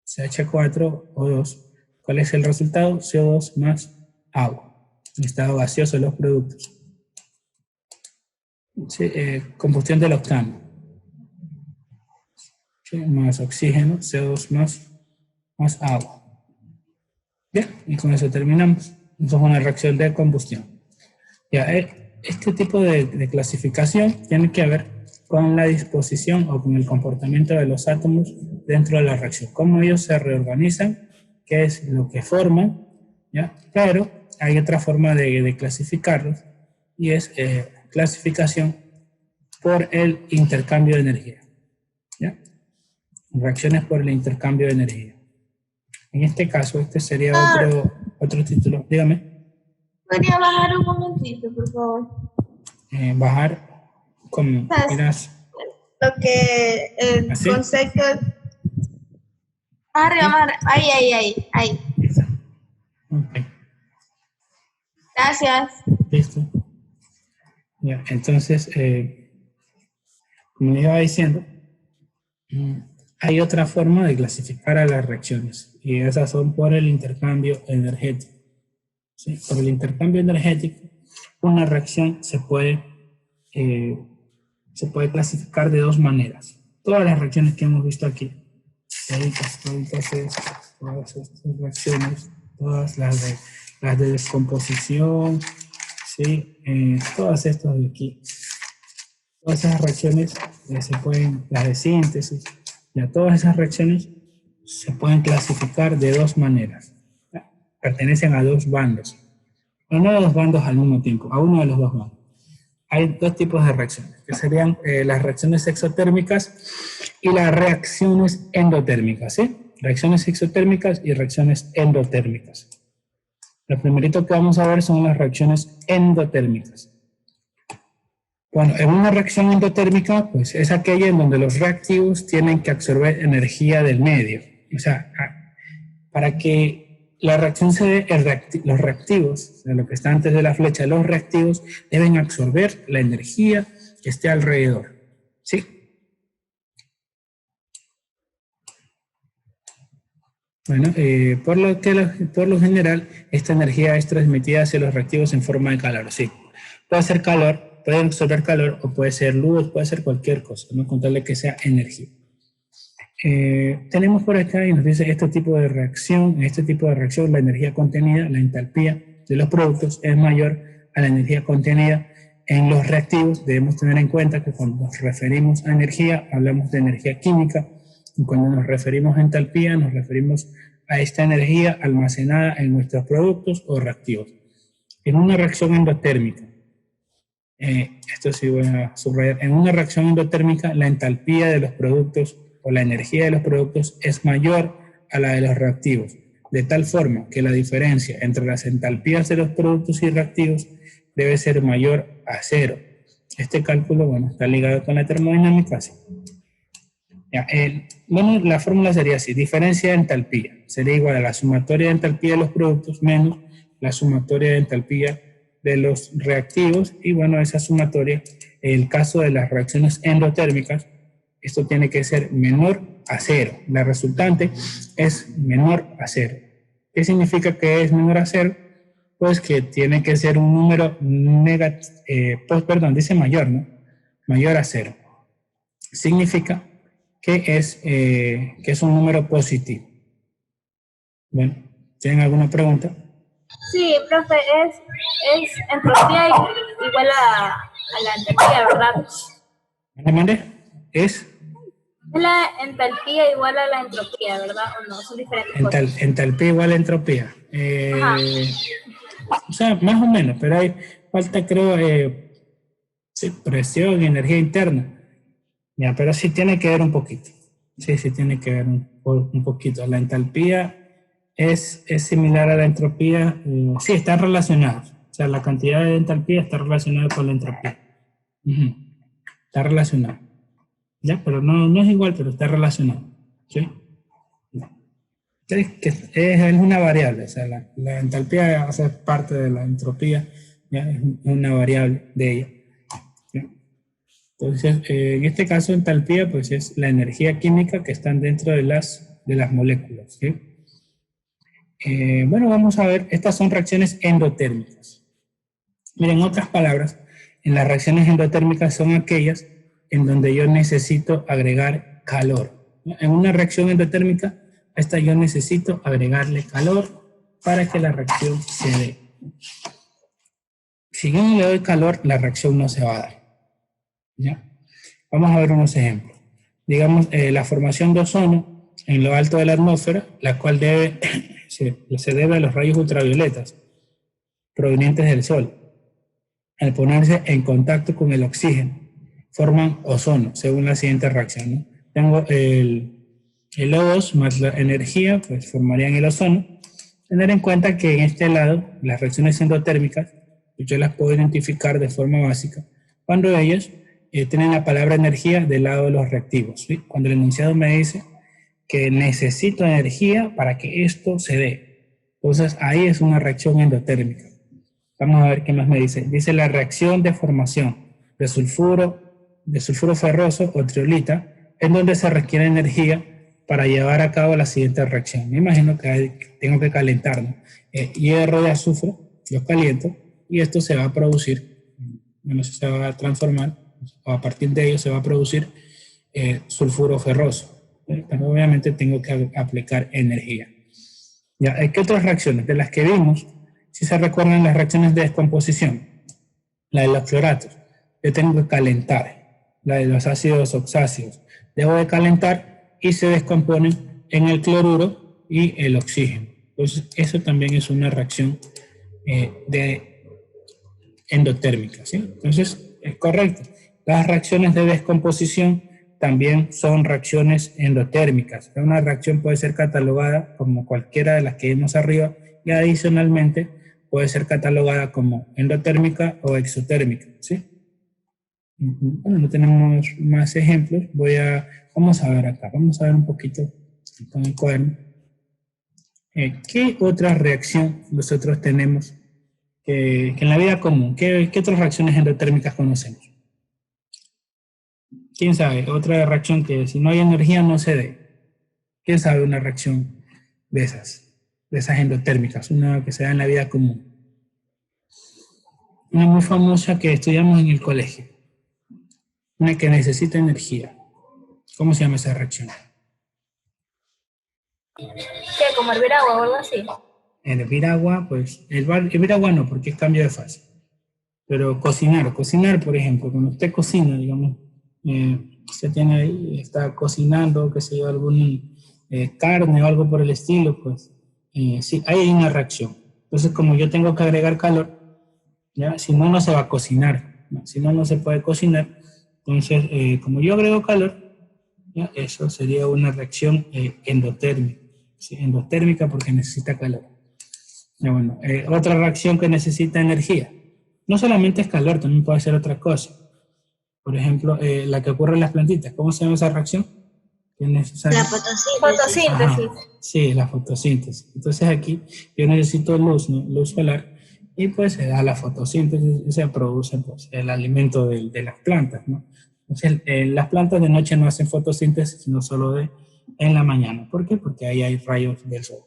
CH4O2. ¿Cuál es el resultado? CO2 más agua, en estado gaseoso de los productos. Sí, combustión del octano, ¿sí? Más oxígeno, CO2 más agua. Bien, y con eso terminamos. Eso es una reacción de combustión. Ya, este tipo de clasificación tiene que ver con la disposición o con el comportamiento de los átomos dentro de la reacción. Cómo ellos se reorganizan, qué es lo que forman, ¿ya? Pero hay otra forma de clasificarlos y es clasificación por el intercambio de energía, ¿ya? Reacciones por el intercambio de energía. En este caso, este sería otro título. Dígame. ¿Podría bajar un momentito, por favor? Bajar con miras. Lo que el ¿Así? concepto. Arriba, más ahí. Ok, Gracias. listo. Ya, entonces, como les iba diciendo, hay otra forma de clasificar a las reacciones y esas son por el intercambio energético. ¿Sí? Por el intercambio energético, una reacción se puede clasificar de dos maneras. Todas las reacciones que hemos visto aquí, todas estas reacciones, todas las de descomposición, ¿sí? Todas estas de aquí, todas esas reacciones las de síntesis, ya todas esas reacciones se pueden clasificar de dos maneras. Pertenecen a dos bandos, pero no a dos bandos al mismo tiempo, a uno de los dos bandos. Hay dos tipos de reacciones, que serían las reacciones exotérmicas y las reacciones endotérmicas, ¿sí? Reacciones exotérmicas y reacciones endotérmicas. Lo primerito que vamos a ver son las reacciones endotérmicas. Bueno, en una reacción endotérmica, pues es aquella en donde los reactivos tienen que absorber energía del medio. O sea, para que la reacción se dé, los reactivos, de lo que está antes de la flecha, los reactivos deben absorber la energía que esté alrededor, ¿sí? Bueno, por lo general, esta energía es transmitida hacia los reactivos en forma de calor, sí. Puede ser calor, puede absorber calor, o puede ser luz, puede ser cualquier cosa, no contarle que sea energía. Tenemos por acá y nos dice este tipo de reacción, la energía contenida, la entalpía de los productos es mayor a la energía contenida en los reactivos. Debemos tener en cuenta que cuando nos referimos a energía, hablamos de energía química, y cuando nos referimos a entalpía, nos referimos a esta energía almacenada en nuestros productos o reactivos. En una reacción endotérmica, esto sí voy a subrayar, en una reacción endotérmica la entalpía de los productos o la energía de los productos es mayor a la de los reactivos, de tal forma que la diferencia entre las entalpías de los productos y reactivos debe ser mayor a cero. Este cálculo, bueno, está ligado con la termodinámica, así. Ya, bueno, la fórmula sería así: diferencia de entalpía sería igual a la sumatoria de entalpía de los productos menos la sumatoria de entalpía de los reactivos, y bueno, esa sumatoria, en el caso de las reacciones endotérmicas, esto tiene que ser menor a cero. La resultante es menor a cero. ¿Qué significa que es menor a cero? pues que tiene que ser un número dice mayor, ¿no? Mayor a 0. Significa que es un número positivo. Bueno, ¿tienen alguna pregunta? Sí, profe, es entropía igual a la energía, ¿verdad? ¿Mande? ¿Es? Es la entalpía igual a la entropía, ¿verdad? ¿O no? Son diferentes cosas. Entalpía igual a entropía. Ajá. O sea, más o menos, pero hay falta, creo, sí, presión y energía interna. Ya, pero sí tiene que ver un poquito. Sí, tiene que ver un poquito. La entalpía es similar a la entropía. Sí, están relacionados. O sea, la cantidad de entalpía está relacionada con la entropía. Está relacionado. Ya, pero no es igual, pero está relacionado. ¿Sí? Es una variable. O sea, la entalpía hace parte de la entropía. ¿Ya? Es una variable de ella. ¿Ya? Entonces, en este caso, entalpía, pues es la energía química que están dentro de las moléculas. ¿Sí? Bueno, vamos a ver, estas son reacciones endotérmicas. Miren, en otras palabras, en las reacciones endotérmicas son aquellas en donde yo necesito agregar calor. En una reacción endotérmica, a esta yo necesito agregarle calor para que la reacción se dé. Si yo no le doy calor, la reacción no se va a dar. ¿Ya? Vamos a ver unos ejemplos. Digamos, la formación de ozono en lo alto de la atmósfera, la cual se debe a los rayos ultravioletas provenientes del Sol. Al ponerse en contacto con el oxígeno, forman ozono, según la siguiente reacción, ¿no? Tengo el O2 más la energía, pues formarían el ozono. Tener en cuenta que en este lado, las reacciones endotérmicas, yo las puedo identificar de forma básica, cuando ellas tienen la palabra energía del lado de los reactivos. ¿Sí? Cuando el enunciado me dice que necesito energía para que esto se dé. Entonces, ahí es una reacción endotérmica. Vamos a ver qué más me dice. Dice la reacción de formación de sulfuro ferroso o triolita, en donde se requiere energía para llevar a cabo la siguiente reacción. Me imagino que tengo que calentar, ¿no? Hierro y azufre, los caliento, y esto se va a producir, bueno, se va a transformar, o a partir de ello se va a producir sulfuro ferroso. Pero obviamente tengo que aplicar energía. Ya, ¿qué otras reacciones? De las que vimos, si se recuerdan las reacciones de descomposición, la de los cloratos, yo tengo que calentar, la de los ácidos oxáceos, debo de calentar y se descomponen en el cloruro y el oxígeno. Entonces, eso también es una reacción endotérmica, ¿sí? Entonces, es correcto. Las reacciones de descomposición también son reacciones endotérmicas. Una reacción puede ser catalogada como cualquiera de las que vimos arriba y adicionalmente puede ser catalogada como endotérmica o exotérmica, ¿sí? Bueno, no tenemos más ejemplos. Vamos a ver acá, vamos a ver un poquito con el cuaderno. ¿Qué otra reacción nosotros tenemos que en la vida común? ¿Qué otras reacciones endotérmicas conocemos? ¿Quién sabe? Otra reacción que si no hay energía no se dé. ¿Quién sabe una reacción de esas endotérmicas? Una que se da en la vida común. Una muy famosa que estudiamos en el colegio. Una que necesita energía. ¿Cómo se llama esa reacción? ¿Qué? ¿Como hervir agua o algo así? Hervir agua, pues, hervir agua no, porque es cambio de fase. Pero cocinar, por ejemplo, cuando usted cocina, digamos, usted tiene ahí, está cocinando, qué sé yo, alguna carne o algo por el estilo, pues, sí, ahí hay una reacción. Entonces, como yo tengo que agregar calor, ¿ya? Si no, no se va a cocinar, ¿no? Si no, no se puede cocinar. Entonces, como yo agrego calor, ¿ya? Eso sería una reacción endotérmica, ¿sí? Endotérmica porque necesita calor. Ya, bueno, otra reacción que necesita energía. No solamente es calor, también puede ser otra cosa. Por ejemplo, la que ocurre en las plantitas. ¿Cómo se llama esa reacción? ¿Qué es necesario? La fotosíntesis. Fotosíntesis. Ajá, sí, la fotosíntesis. Entonces aquí yo necesito luz, ¿no? Luz solar, y pues se da la fotosíntesis y se produce pues, el alimento de las plantas, ¿no? Entonces las plantas de noche no hacen fotosíntesis, sino solo en la mañana. ¿Por qué? Porque ahí hay rayos del sol.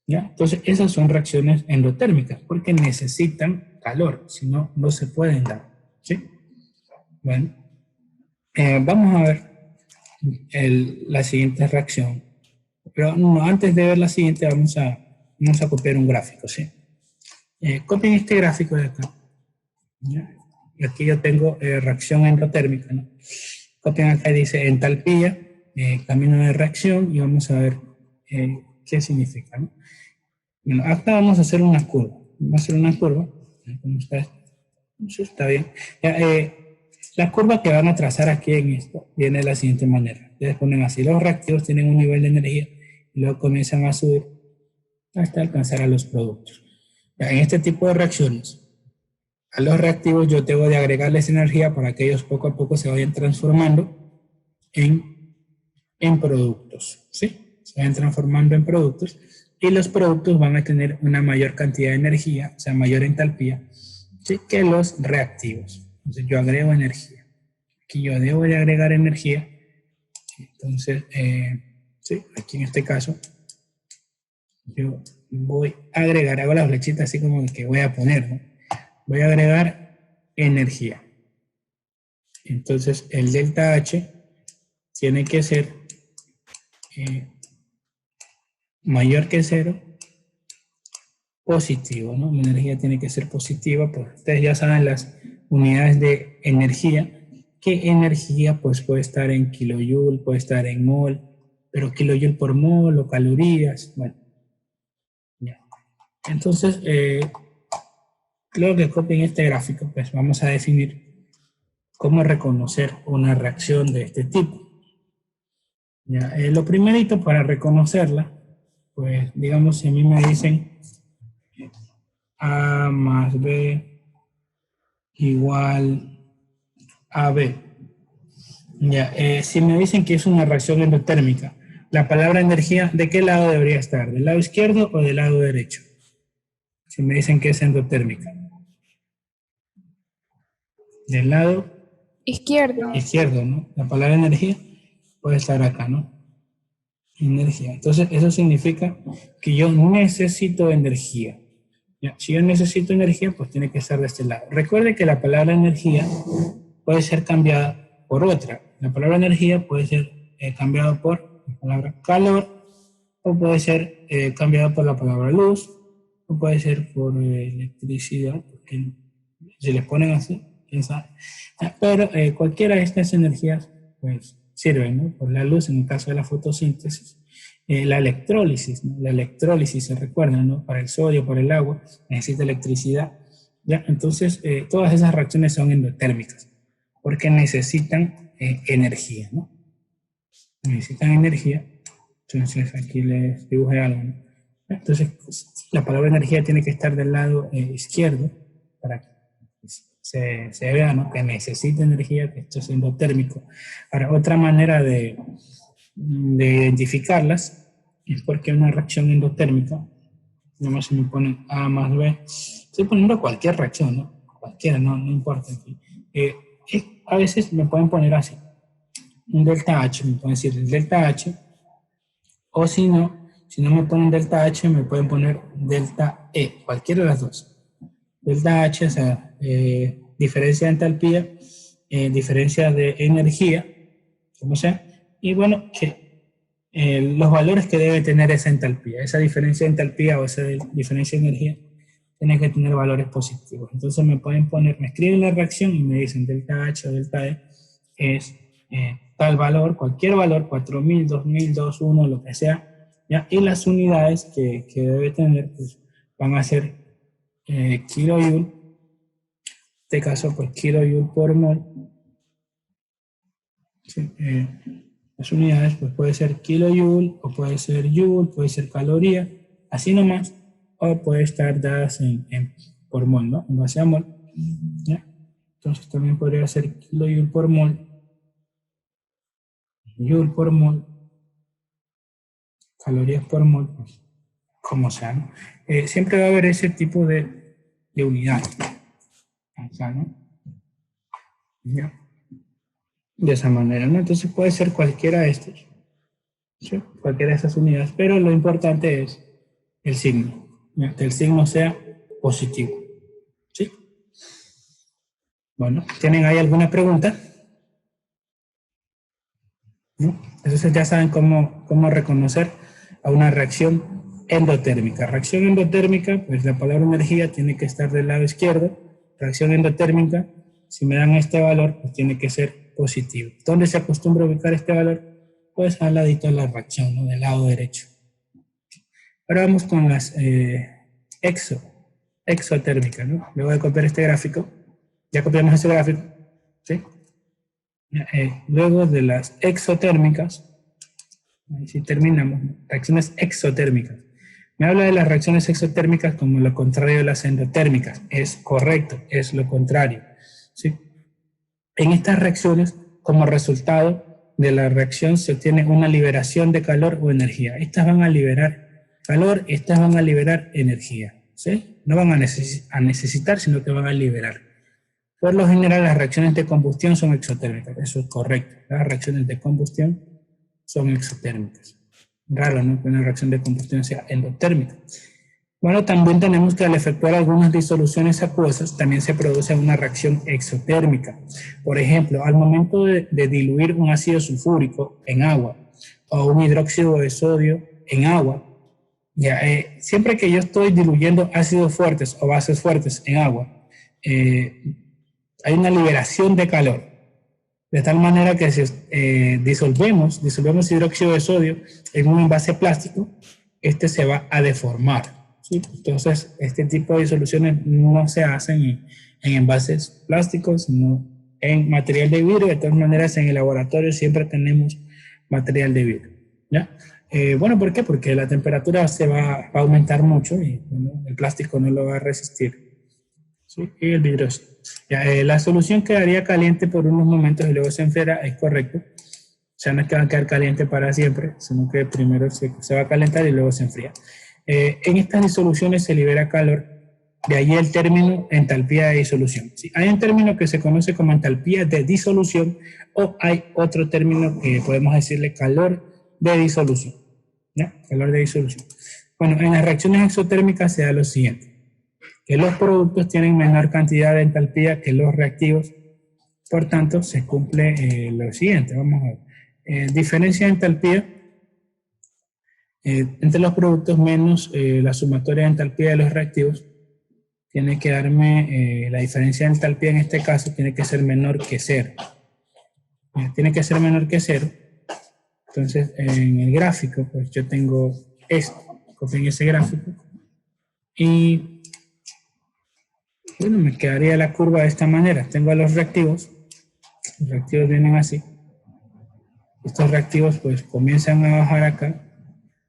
¿Ya? Entonces, esas son reacciones endotérmicas porque necesitan calor, si no, no se pueden dar. ¿Sí? Bueno, vamos a ver la siguiente reacción. Pero no, antes de ver la siguiente, vamos a copiar un gráfico. ¿Sí? Copien este gráfico de acá. ¿Ya? Y aquí yo tengo reacción endotérmica, ¿no? Copian acá y dice entalpía, camino de reacción, y vamos a ver qué significa, ¿no? Bueno, acá vamos a hacer una curva. Vamos a hacer una curva. ¿Cómo está esto? Sí, está bien. Ya, la curva que van a trazar aquí en esto viene de la siguiente manera. Ustedes ponen así, los reactivos tienen un nivel de energía y luego comienzan a subir hasta alcanzar a los productos. Ya, en este tipo de reacciones, a los reactivos yo debo de agregarles energía para que ellos poco a poco se vayan transformando en productos, ¿sí? Se vayan transformando en productos y los productos van a tener una mayor cantidad de energía, o sea, mayor entalpía, ¿sí? Que los reactivos. Entonces yo agrego energía. Aquí yo debo de agregar energía. Entonces, ¿sí? Aquí en este caso, yo voy a agregar, hago la flechita así como que voy a poner, ¿no? Voy a agregar energía. Entonces, el delta H tiene que ser mayor que 0, positivo, ¿no? La energía tiene que ser positiva, pues ustedes ya saben las unidades de energía. ¿Qué energía? Pues puede estar en kilojoule, puede estar en mol, pero kilojoule por mol o calorías, bueno. Ya. Entonces, luego que copien este gráfico, pues vamos a definir cómo reconocer una reacción de este tipo. Ya, lo primerito para reconocerla, pues digamos, si a mí me dicen A más B igual a B. Ya, si me dicen que es una reacción endotérmica, la palabra energía, ¿de qué lado debería estar? ¿Del lado izquierdo o del lado derecho? Si me dicen que es endotérmica. Del lado izquierdo, ¿no? La palabra energía puede estar acá, ¿no? Energía. Entonces, eso significa que yo necesito energía. ¿Ya? Si yo necesito energía, pues tiene que estar de este lado. Recuerde que la palabra energía puede ser cambiada por otra. La palabra energía puede ser cambiada por la palabra calor, o puede ser cambiada por la palabra luz, o puede ser por electricidad, porque si les ponen así, quién sabe. Pero cualquiera de estas energías, pues sirve, ¿no? Por la luz, en el caso de la fotosíntesis. La electrólisis, ¿no? La electrólisis, se recuerda, ¿no? Para el sodio, para el agua, necesita electricidad. ¿Ya? Entonces, todas esas reacciones son endotérmicas, porque necesitan energía, ¿no? Necesitan energía. Entonces, aquí les dibujé algo, ¿no? Entonces, la palabra energía tiene que estar del lado izquierdo para que se vea, ¿no? Que necesita energía, que esto es endotérmico. Ahora, otra manera de identificarlas es porque una reacción endotérmica, digamos, si me ponen A más B, estoy poniendo cualquier reacción, ¿no? Cualquiera, no importa. A veces me pueden poner así, un delta H, me pueden decir el delta H, o si no me ponen delta H, me pueden poner delta E, cualquiera de las dos. Delta H, o sea, diferencia de entalpía, diferencia de energía, como sea, y bueno, que los valores que debe tener esa entalpía, esa diferencia de entalpía o esa diferencia de energía, tiene que tener valores positivos. Entonces me pueden poner, me escriben la reacción y me dicen delta H o delta E es tal valor, cualquier valor, 4000, 2000, 21, lo que sea, ¿ya? Y las unidades que debe tener, pues van a ser kilojoule, en este caso, pues kilojoule por mol. Sí, las unidades, pues puede ser kilojoule, o puede ser joule, puede ser caloría, así nomás, o puede estar dadas por mol, ¿no? En base a mol, ¿ya? Entonces también podría ser kilojoule por mol, joule por mol, calorías por mol, pues, como sea, ¿no? Siempre va a haber ese tipo de unidades, acá, ¿no? ¿Ya? De esa manera, ¿no? Entonces puede ser cualquiera de estos, ¿sí? Cualquiera de estas unidades, pero lo importante es el signo, ¿ya? Que el signo sea positivo. ¿Sí? Bueno, ¿tienen ahí alguna pregunta? ¿No? Entonces ya saben cómo reconocer a una reacción endotérmica. Reacción endotérmica, pues la palabra energía tiene que estar del lado izquierdo. Reacción endotérmica, si me dan este valor, pues tiene que ser positivo. ¿Dónde se acostumbra a ubicar este valor? Pues al ladito de la reacción, ¿no? Del lado derecho. Ahora vamos con las exotérmicas, ¿no? Le voy a copiar este gráfico. Ya copiamos ese gráfico, ¿sí? Luego de las exotérmicas, ahí sí terminamos, reacciones exotérmicas. Me habla de las reacciones exotérmicas como lo contrario de las endotérmicas. Es correcto, es lo contrario, ¿sí? En estas reacciones, como resultado de la reacción, se obtiene una liberación de calor o energía. Estas van a liberar calor, estas van a liberar energía, ¿sí? No van a necesitar, sino que van a liberar. Por lo general, las reacciones de combustión son exotérmicas. Eso es correcto. Las reacciones de combustión son exotérmicas. Raro, ¿no? Que una reacción de combustión sea endotérmica. Bueno, también tenemos que al efectuar algunas disoluciones acuosas, también se produce una reacción exotérmica. Por ejemplo, al momento de diluir un ácido sulfúrico en agua o un hidróxido de sodio en agua, ya, siempre que yo estoy diluyendo ácidos fuertes o bases fuertes en agua, hay una liberación de calor, de tal manera que si disolvemos hidróxido de sodio en un envase plástico, este se va a deformar, ¿sí? Entonces, este tipo de disoluciones no se hacen en envases plásticos, sino en material de vidrio. De todas maneras, en el laboratorio siempre tenemos material de vidrio, ¿ya? Bueno, ¿por qué? Porque la temperatura se va a aumentar mucho y bueno, el plástico no lo va a resistir. ¿Sí? Y el vidrio sí. Ya, la solución quedaría caliente por unos momentos y luego se enfriará, es correcto. O sea, no es que va a quedar caliente para siempre, sino que primero se va a calentar y luego se enfría. En estas disoluciones se libera calor, de ahí el término entalpía de disolución. ¿Sí? Hay un término que se conoce como entalpía de disolución o hay otro término que podemos decirle calor de disolución. ¿Ya? Calor de disolución. Bueno, en las reacciones exotérmicas se da lo siguiente, que los productos tienen menor cantidad de entalpía que los reactivos, por tanto se cumple lo siguiente. Vamos a ver. Diferencia de entalpía entre los productos menos la sumatoria de entalpía de los reactivos tiene que darme la diferencia de entalpía en este caso tiene que ser menor que cero. Tiene que ser menor que cero. Entonces en el gráfico pues yo tengo esto, copien ese gráfico y bueno, me quedaría la curva de esta manera. Tengo a los reactivos vienen así. Estos reactivos pues comienzan a bajar acá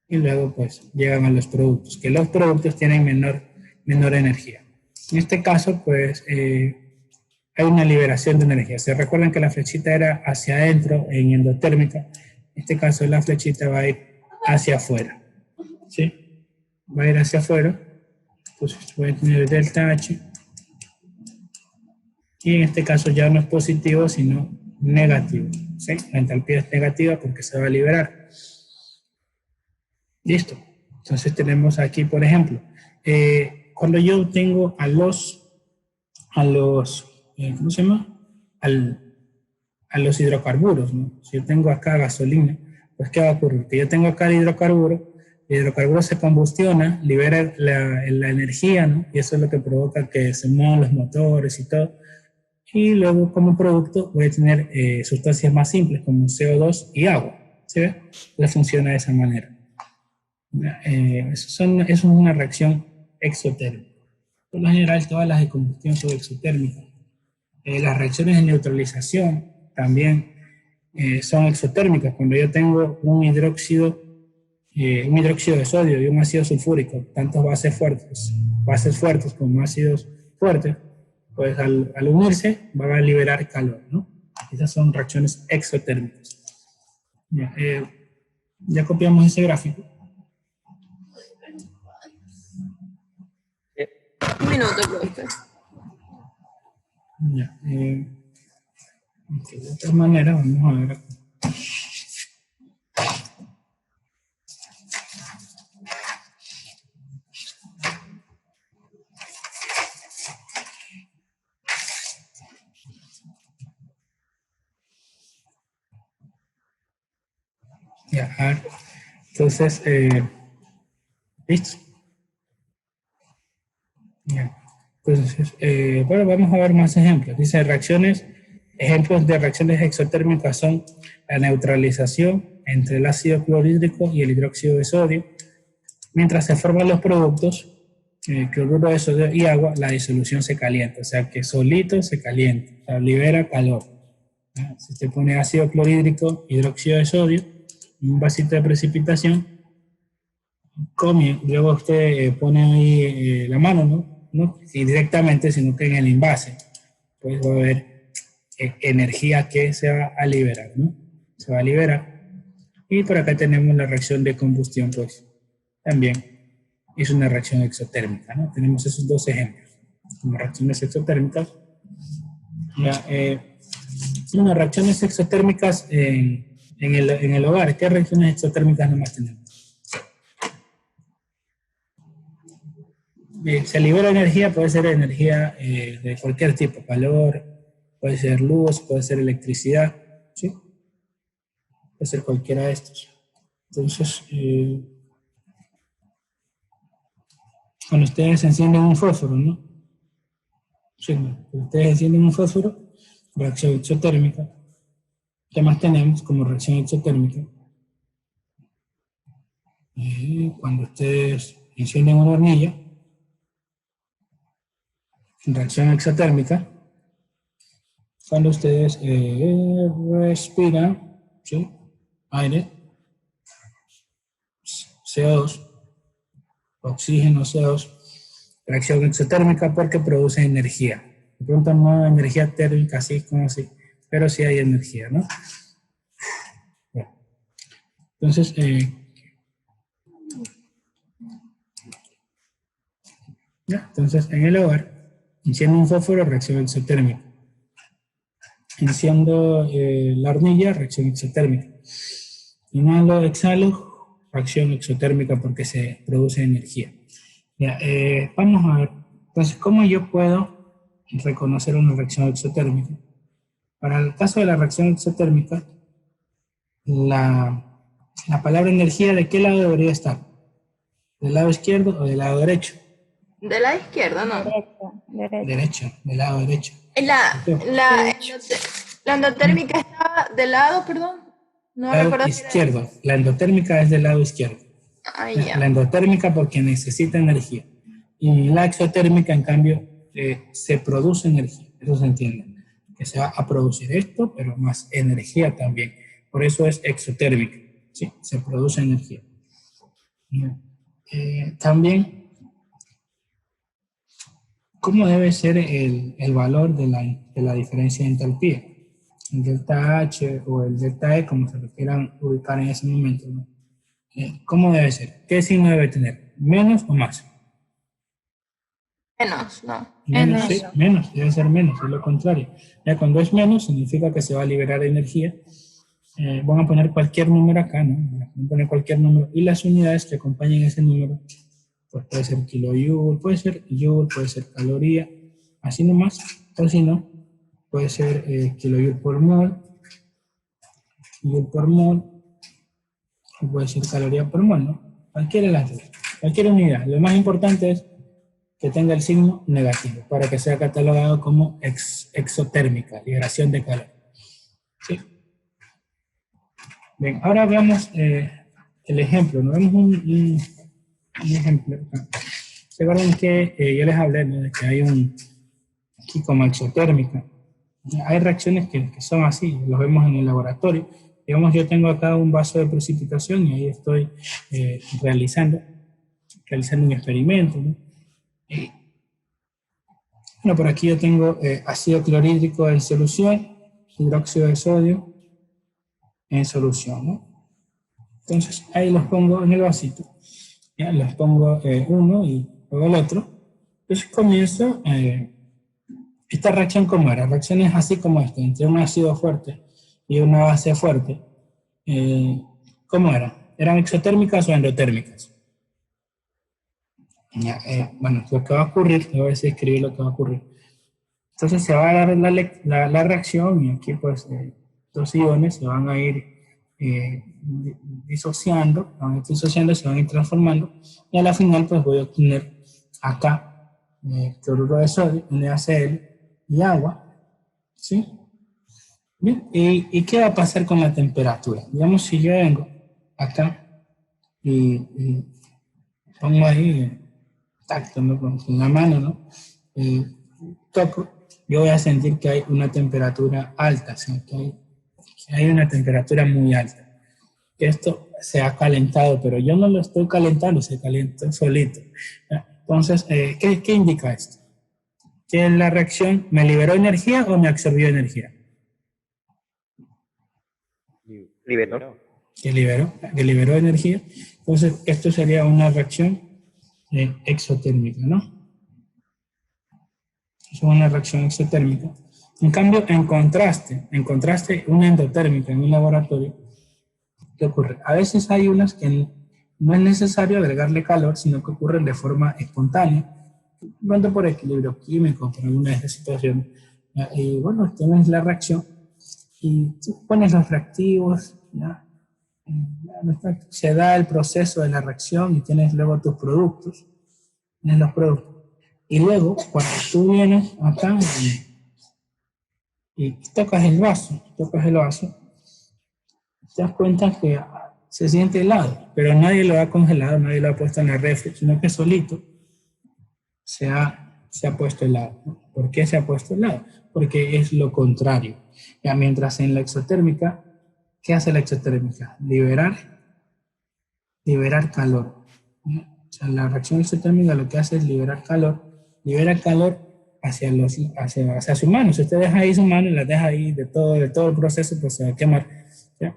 y luego pues llegan a los productos, que los productos tienen menor energía. En este caso pues hay una liberación de energía. ¿Se recuerdan que la flechita era hacia adentro en endotérmica? En este caso la flechita va a ir hacia afuera, ¿sí? Va a ir hacia afuera. Entonces voy a tener delta H. Y en este caso ya no es positivo, sino negativo, ¿sí? La entalpía es negativa porque se va a liberar. Listo. Entonces tenemos aquí, por ejemplo, cuando yo tengo a los ¿cómo se llama? A los hidrocarburos, ¿no? Si yo tengo acá gasolina, pues ¿qué va a ocurrir? Que yo tengo acá el hidrocarburo se combustiona, libera la energía, ¿no? Y eso es lo que provoca que se muevan los motores y todo. Y luego como producto voy a tener sustancias más simples como CO2 y agua, ¿sí ve? Entonces funciona de esa manera. Eso es una reacción exotérmica. Por lo general todas las de combustión son exotérmicas. Las reacciones de neutralización también son exotérmicas. Cuando yo tengo un hidróxido de sodio y un ácido sulfúrico, tanto bases fuertes como ácidos fuertes, pues al unirse van a liberar calor, ¿no? Esas son reacciones exotérmicas. Ya copiamos ese gráfico. Un minuto, profe. Ya, de otra manera, vamos a ver acá. Ya, a ver. Entonces, ¿listo? Ya. Entonces, bueno, vamos a ver más ejemplos. Dice ejemplos de reacciones exotérmicas son la neutralización entre el ácido clorhídrico y el hidróxido de sodio. Mientras se forman los productos, cloruro de sodio y agua, la disolución se calienta, o sea que solito se calienta, o sea, libera calor. ¿Ya? Si usted pone ácido clorhídrico, hidróxido de sodio, un vasito de precipitación, come, luego usted pone ahí la mano, ¿no? Y directamente, sino que en el envase, pues va a haber energía que se va a liberar, ¿no? Se va a liberar. Y por acá tenemos la reacción de combustión, pues también es una reacción exotérmica, ¿no? Tenemos esos dos ejemplos, como reacciones exotérmicas. Ya, unas reacciones exotérmicas en el hogar. ¿Qué reacciones exotérmicas nomás tenemos? Se libera energía, puede ser energía de cualquier tipo, calor, puede ser luz, puede ser electricidad, ¿sí? Puede ser cualquiera de estos. Entonces, cuando ustedes encienden un fósforo, ¿no? Sí, cuando ustedes encienden un fósforo, reacción exotérmica. ¿Qué más tenemos como reacción exotérmica? Cuando ustedes encienden una hornilla, reacción exotérmica. Cuando ustedes respiran, ¿sí? Aire, CO2, oxígeno, CO2, reacción exotérmica porque produce energía. De pronto no energía térmica, así como así, pero sí hay energía, ¿no? Bueno. Entonces, entonces, en el hogar, enciendo un fósforo, reacción exotérmica. Enciendo la hornilla, reacción exotérmica. Inhalo, exhalo, reacción exotérmica porque se produce energía. Ya, vamos a ver, entonces, ¿cómo yo puedo reconocer una reacción exotérmica? Para el caso de la reacción exotérmica, la palabra energía, ¿de qué lado debería estar? ¿Del lado izquierdo o del lado derecho? De la izquierda, ¿no? Derecho, del lado derecho. La endotérmica está del lado, perdón. No Lado recuerdo si era- izquierdo. La endotérmica es del lado izquierdo. Ay, La ya. endotérmica porque necesita energía. Y la exotérmica, en cambio, se produce energía. Eso se entiende. Que se va a producir esto, pero más energía también. Por eso es exotérmica. Sí, se produce energía. También, ¿cómo debe ser el valor de la diferencia de entalpía? El delta H o el delta E, como se lo quieran ubicar en ese momento, ¿no? ¿Cómo debe ser? ¿Qué signo debe tener? ¿Menos o más? Menos, ¿no? Menos, sí, menos, debe ser menos, es lo contrario. Ya cuando es menos, significa que se va a liberar energía. Van a poner cualquier número acá, ¿no? Van a poner cualquier número. Y las unidades que acompañen ese número, pues puede ser kilojoule, puede ser joule, puede ser caloría, así nomás, o si no, puede ser kilojoule por mol, joule por mol, o puede ser caloría por mol, ¿no? Cualquiera de las dos, cualquier unidad. Lo más importante es que tenga el signo negativo para que sea catalogado como exotérmica, liberación de calor. ¿Sí? Bien, ahora veamos el ejemplo. ¿No? Vemos un ejemplo. ¿Se acuerdan que yo les hablé, ¿no? De que hay aquí como exotérmica? Hay reacciones que son así, los vemos en el laboratorio. Digamos, yo tengo acá un vaso de precipitación y ahí estoy realizando un experimento, ¿no? Bueno, por aquí yo tengo ácido clorhídrico en solución, hidróxido de sodio en solución, ¿no? Entonces ahí los pongo en el vasito, ya los pongo uno y luego el otro. Entonces comienzo esta reacción. ¿Cómo era? Reacciones así como esta, entre un ácido fuerte y una base fuerte. ¿Cómo era? ¿Eran exotérmicas o endotérmicas? Ya, bueno, lo que va a ocurrir, voy a ver si escribir lo que va a ocurrir. Entonces se va a dar la reacción y aquí pues dos iones se van a ir disociando, van a ir disociando, se van a ir transformando, y a la final pues voy a obtener acá cloruro de sodio, NaCl y agua, ¿sí? Bien, ¿y qué va a pasar con la temperatura? Digamos, si yo vengo acá y pongo ahí tacto, ¿no? Con la mano, ¿no? Toco, yo voy a sentir que hay una temperatura alta, ¿sí? Que hay una temperatura muy alta. Esto se ha calentado, pero yo no lo estoy calentando, se calentó solito. Entonces, ¿qué indica esto? ¿Que la reacción me liberó energía o me absorbió energía? Liberó. Que liberó energía. Entonces, esto sería una reacción exotérmica, ¿no? Es una reacción exotérmica. En cambio, en contraste, una endotérmica en un laboratorio, ¿qué ocurre? A veces hay unas que no es necesario agregarle calor, sino que ocurren de forma espontánea, pronto por equilibrio químico, por alguna de estas situaciones. Y bueno, tienes la reacción y tú pones los reactivos, ¿ya? Se da el proceso de la reacción y tienes luego tus productos, tienes los productos. Y luego, cuando tú vienes acá y tocas el vaso, te das cuenta que se siente helado, pero nadie lo ha congelado, nadie lo ha puesto en la refri, sino que solito se ha puesto helado, ¿no? ¿Por qué se ha puesto helado? Porque es lo contrario. Ya, mientras en la exotérmica, ¿qué hace la exotérmica? Liberar calor, ¿no? O sea, la reacción exotérmica lo que hace es liberar calor, libera calor hacia su mano. Si usted deja ahí su mano y la deja ahí de todo el proceso, pues se va a quemar, ¿ya?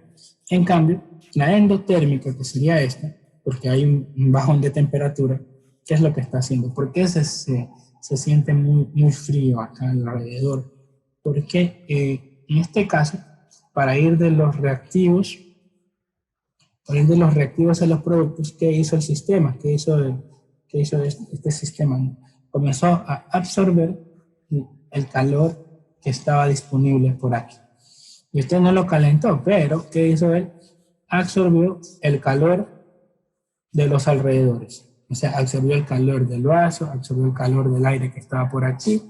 En cambio, la endotérmica, que sería esta, porque hay un bajón de temperatura, ¿qué es lo que está haciendo? ¿Por qué se siente muy frío acá alrededor? Porque en este caso, para ir de los reactivos a los productos, ¿qué hizo el sistema? ¿Qué hizo este sistema? Comenzó a absorber el calor que estaba disponible por aquí. Y usted no lo calentó, pero ¿qué hizo él? Absorbió el calor de los alrededores. O sea, absorbió el calor del vaso, absorbió el calor del aire que estaba por aquí,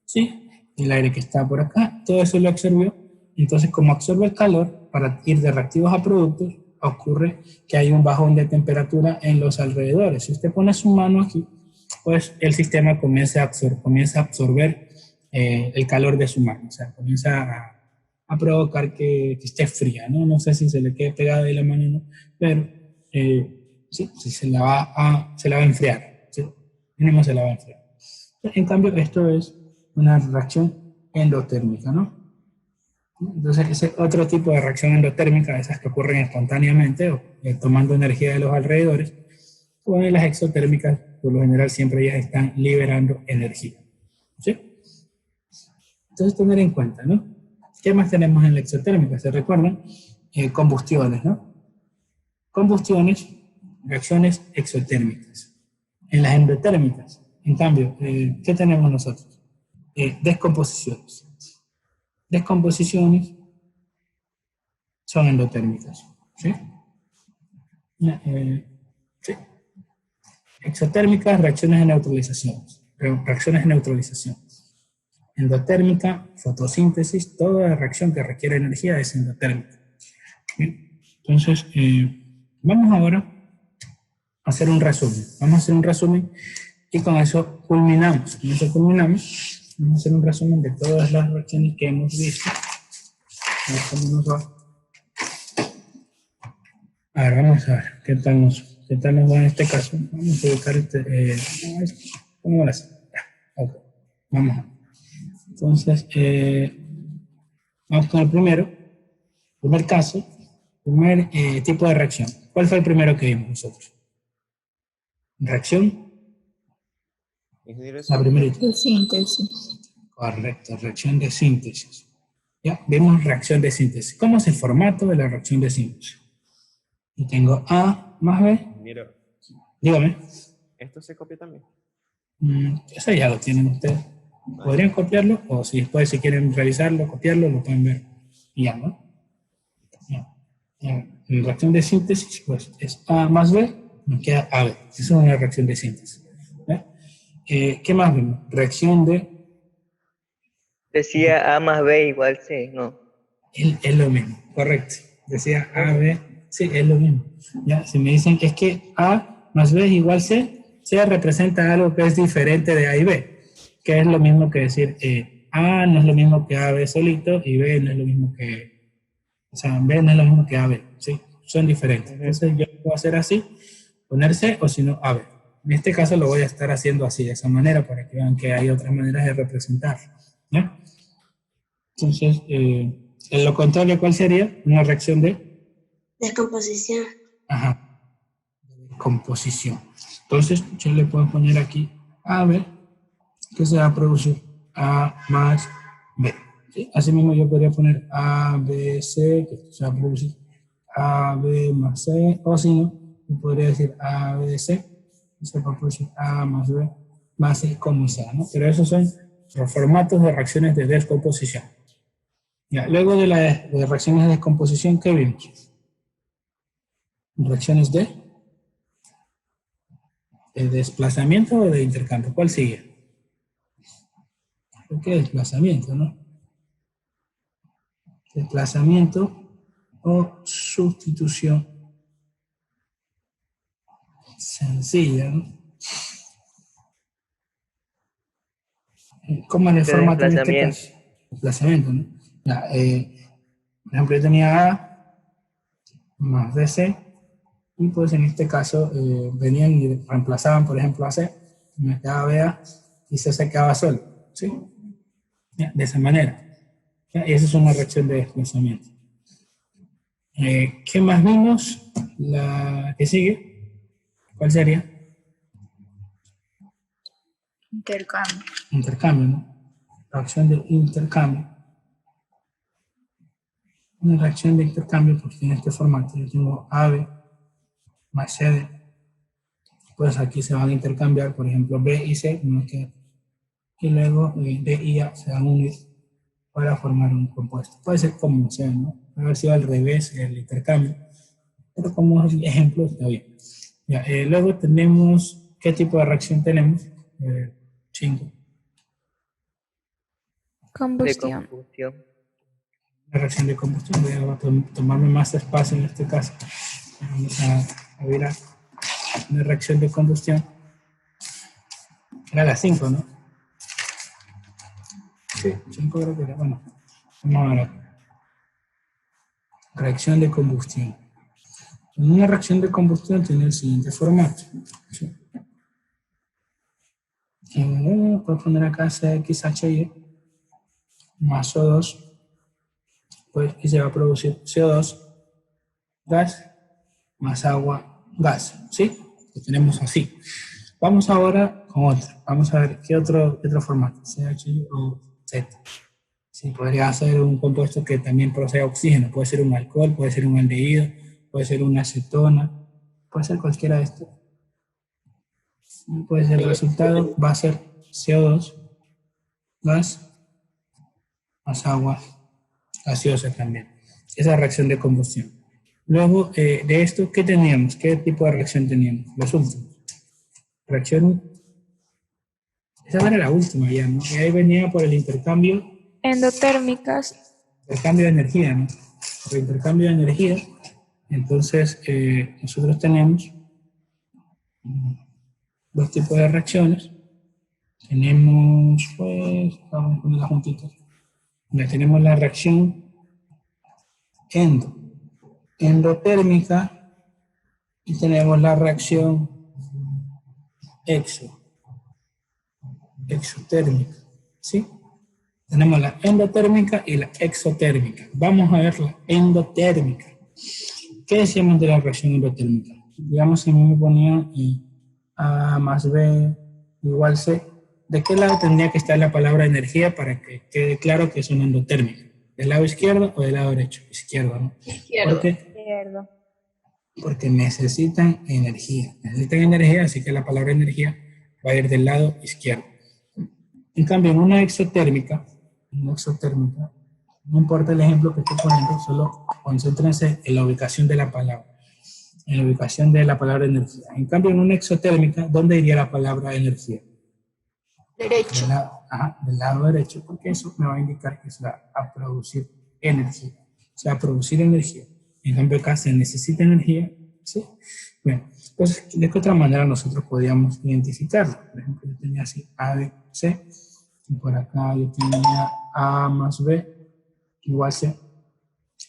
¿sí? El aire que estaba por acá, todo eso lo absorbió. Entonces, como absorbe el calor, para ir de reactivos a productos, ocurre que hay un bajón de temperatura en los alrededores. Si usted pone su mano aquí, pues el sistema comienza a absorber el calor de su mano. O sea, comienza a provocar que esté fría, ¿no? No sé si se le quede pegada de la mano o no, pero sí, se la va a enfriar. ¿Sí? Mínimo se la va a enfriar. En cambio, esto es una reacción endotérmica, ¿no? Entonces, ese otro tipo de reacción endotérmica, esas que ocurren espontáneamente o tomando energía de los alrededores, o en las exotérmicas, por lo general siempre ellas están liberando energía. ¿Sí? Entonces, tener en cuenta, ¿no? ¿Qué más tenemos en la exotérmica? ¿Se recuerdan? Combustiones, ¿no? Combustiones, reacciones exotérmicas. En las endotérmicas, en cambio, ¿qué tenemos nosotros? Descomposiciones. Descomposiciones son endotérmicas. ¿Sí? Sí. Exotérmicas, reacciones de neutralización. Reacciones de neutralización. Endotérmica, fotosíntesis, toda reacción que requiere energía es endotérmica. Bien. Entonces, vamos ahora a hacer un resumen. Vamos a hacer un resumen y con eso culminamos. Vamos a hacer un resumen de todas las reacciones que hemos visto. A ver cómo nos va. A ver, vamos a ver qué tal nos va en este caso. Vamos a ubicar ¿cómo lo hacemos? Ok, vamos a ver. Entonces, vamos con el primer caso, primer tipo de reacción. ¿Cuál fue el primero que vimos nosotros? Reacción. La primerita. De síntesis. Correcto, reacción de síntesis. Ya, vemos reacción de síntesis. ¿Cómo es el formato de la reacción de síntesis? Y tengo A más B. Mira, Dígame. ¿esto se copia también? Eso ya lo tienen ustedes. Podrían copiarlo o si después si quieren revisarlo, copiarlo, lo pueden ver. Y ya, ¿no? Ya. En reacción de síntesis, pues es A más B, nos queda AB. Esa es una reacción de síntesis. ¿Ya? ¿Qué más vimos? Reacción de... Decía A más B igual C, no. Es lo mismo, correcto. Decía A, B, sí, es lo mismo. ¿Ya? Si me dicen que es que A más B es igual C, C representa algo que es diferente de A y B, que es lo mismo que decir A no es lo mismo que AB solito y B no es lo mismo que... O sea, B no es lo mismo que AB, ¿sí? Son diferentes. Entonces yo puedo hacer así, poner C o si no AB. En este caso lo voy a estar haciendo así, de esa manera, para que vean que hay otras maneras de representar. ¿Ya? Entonces, en lo contrario, ¿cuál sería? Una reacción de... Descomposición. Ajá. Composición. Entonces, yo le puedo poner aquí AB, que se va a producir A más B. ¿Sí? Asimismo, yo podría poner A, B, C, que se va a producir A, B más C, o si no, yo podría decir A, B, C, que se va a producir A más B más C como sea, ¿no? Pero esos son los formatos de reacciones de descomposición. Ya, luego de las reacciones de descomposición, ¿qué vimos? Reacciones de desplazamiento o de intercambio. ¿Cuál sigue? ¿Qué desplazamiento, no? Desplazamiento o sustitución sencilla, ¿no? ¿Cómo es el De formato en este desplazamiento. caso? Desplazamiento, ¿no? Ya, por ejemplo, yo tenía A más BC, y pues en este caso venían y reemplazaban, por ejemplo, a C, me quedaba BA y C se quedaba solo, ¿sí? Ya, de esa manera. Ya, esa es una reacción de desplazamiento. ¿Qué más vimos? La que sigue, ¿cuál sería? Intercambio. Intercambio, ¿no? Reacción de intercambio. Una reacción de intercambio, porque en este formato yo tengo AB más CD, pues aquí se van a intercambiar, por ejemplo, B y C, y luego D y A se van a unir para formar un compuesto. Puede ser como sea, ¿no? Puede haber sido al revés el intercambio, pero como ejemplo está bien. Ya, luego tenemos, ¿qué tipo de reacción tenemos? 5. De Combustión. combustión. La reacción de combustión. Voy a tomarme más espacio en este caso. Vamos a ver una reacción de combustión. Era la 5, ¿no? Sí, 5 creo que era. Bueno, vamos a ver. Reacción de combustión. Una reacción de combustión tiene el siguiente formato. ¿Sí? Puedo poner acá CXHY más O2, pues, y se va a producir CO2, gas, más agua, gas, ¿sí? Lo tenemos así. Vamos ahora con otro. Vamos a ver qué otro formato, CHY o Z. Sí, podría ser un compuesto que también proceda oxígeno. Puede ser un alcohol, puede ser un aldehído, puede ser una acetona, puede ser cualquiera de estos. Pues el resultado va a ser CO2, gas, más agua gaseosa también. Esa reacción de combustión. Luego, de esto, ¿qué teníamos? ¿Qué tipo de reacción teníamos? Los últimos. Reacción, esa era la última ya, ¿no? Y ahí venía por el intercambio Endotérmicas. de energía, ¿no? Por intercambio de energía. Entonces, nosotros tenemos dos tipos de reacciones. Tenemos, pues, vamos a ponerlas juntitas. Ya tenemos la reacción endotérmica, y tenemos la reacción exotérmica, ¿sí? Tenemos la endotérmica y la exotérmica. Vamos a ver la endotérmica. ¿Qué decíamos de la reacción endotérmica? Digamos, si me ponía A más B igual C, ¿de qué lado tendría que estar la palabra energía para que quede claro que es una endotérmica? ¿Del lado izquierdo o del lado derecho? Izquierdo, ¿no? Izquierdo. Izquierdo. Porque necesitan energía. Necesitan energía, así que la palabra energía va a ir del lado izquierdo. En cambio, en una exotérmica, no importa el ejemplo que estoy poniendo, solo concéntrense en la ubicación de la palabra. En la ubicación de la palabra energía. En cambio, en una exotérmica, ¿dónde iría la palabra energía? Derecho. Del lado derecho, porque eso me va a indicar que se va a producir energía. O sea, a producir energía. En cambio, acá se necesita energía, ¿sí? Bien, entonces, ¿de qué otra manera nosotros podíamos identificarlo? Por ejemplo, yo tenía así A, B, C, y por acá yo tenía A más B igual C.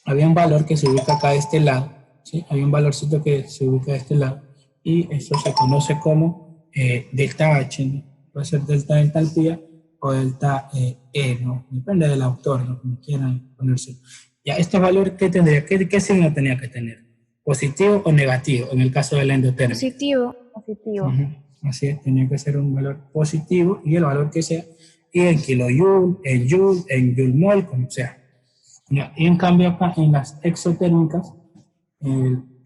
Había un valor que se ubica acá de este lado, ¿sí? Hay un valorcito que se ubica de este lado, y eso se conoce como delta H, ¿no? Puede ser delta de entalpía o delta E, ¿no? Depende del autor, ¿no? Como quieran ponerse. Ya, este valor, ¿qué tendría? ¿Qué signo tenía que tener? ¿Positivo o negativo en el caso de la endotérmica? Positivo. Así es, tenía que ser un valor positivo y el valor que sea, y en kilojoule, en joule, en joule mol, como sea. Ya, y en cambio acá en las exotérmicas,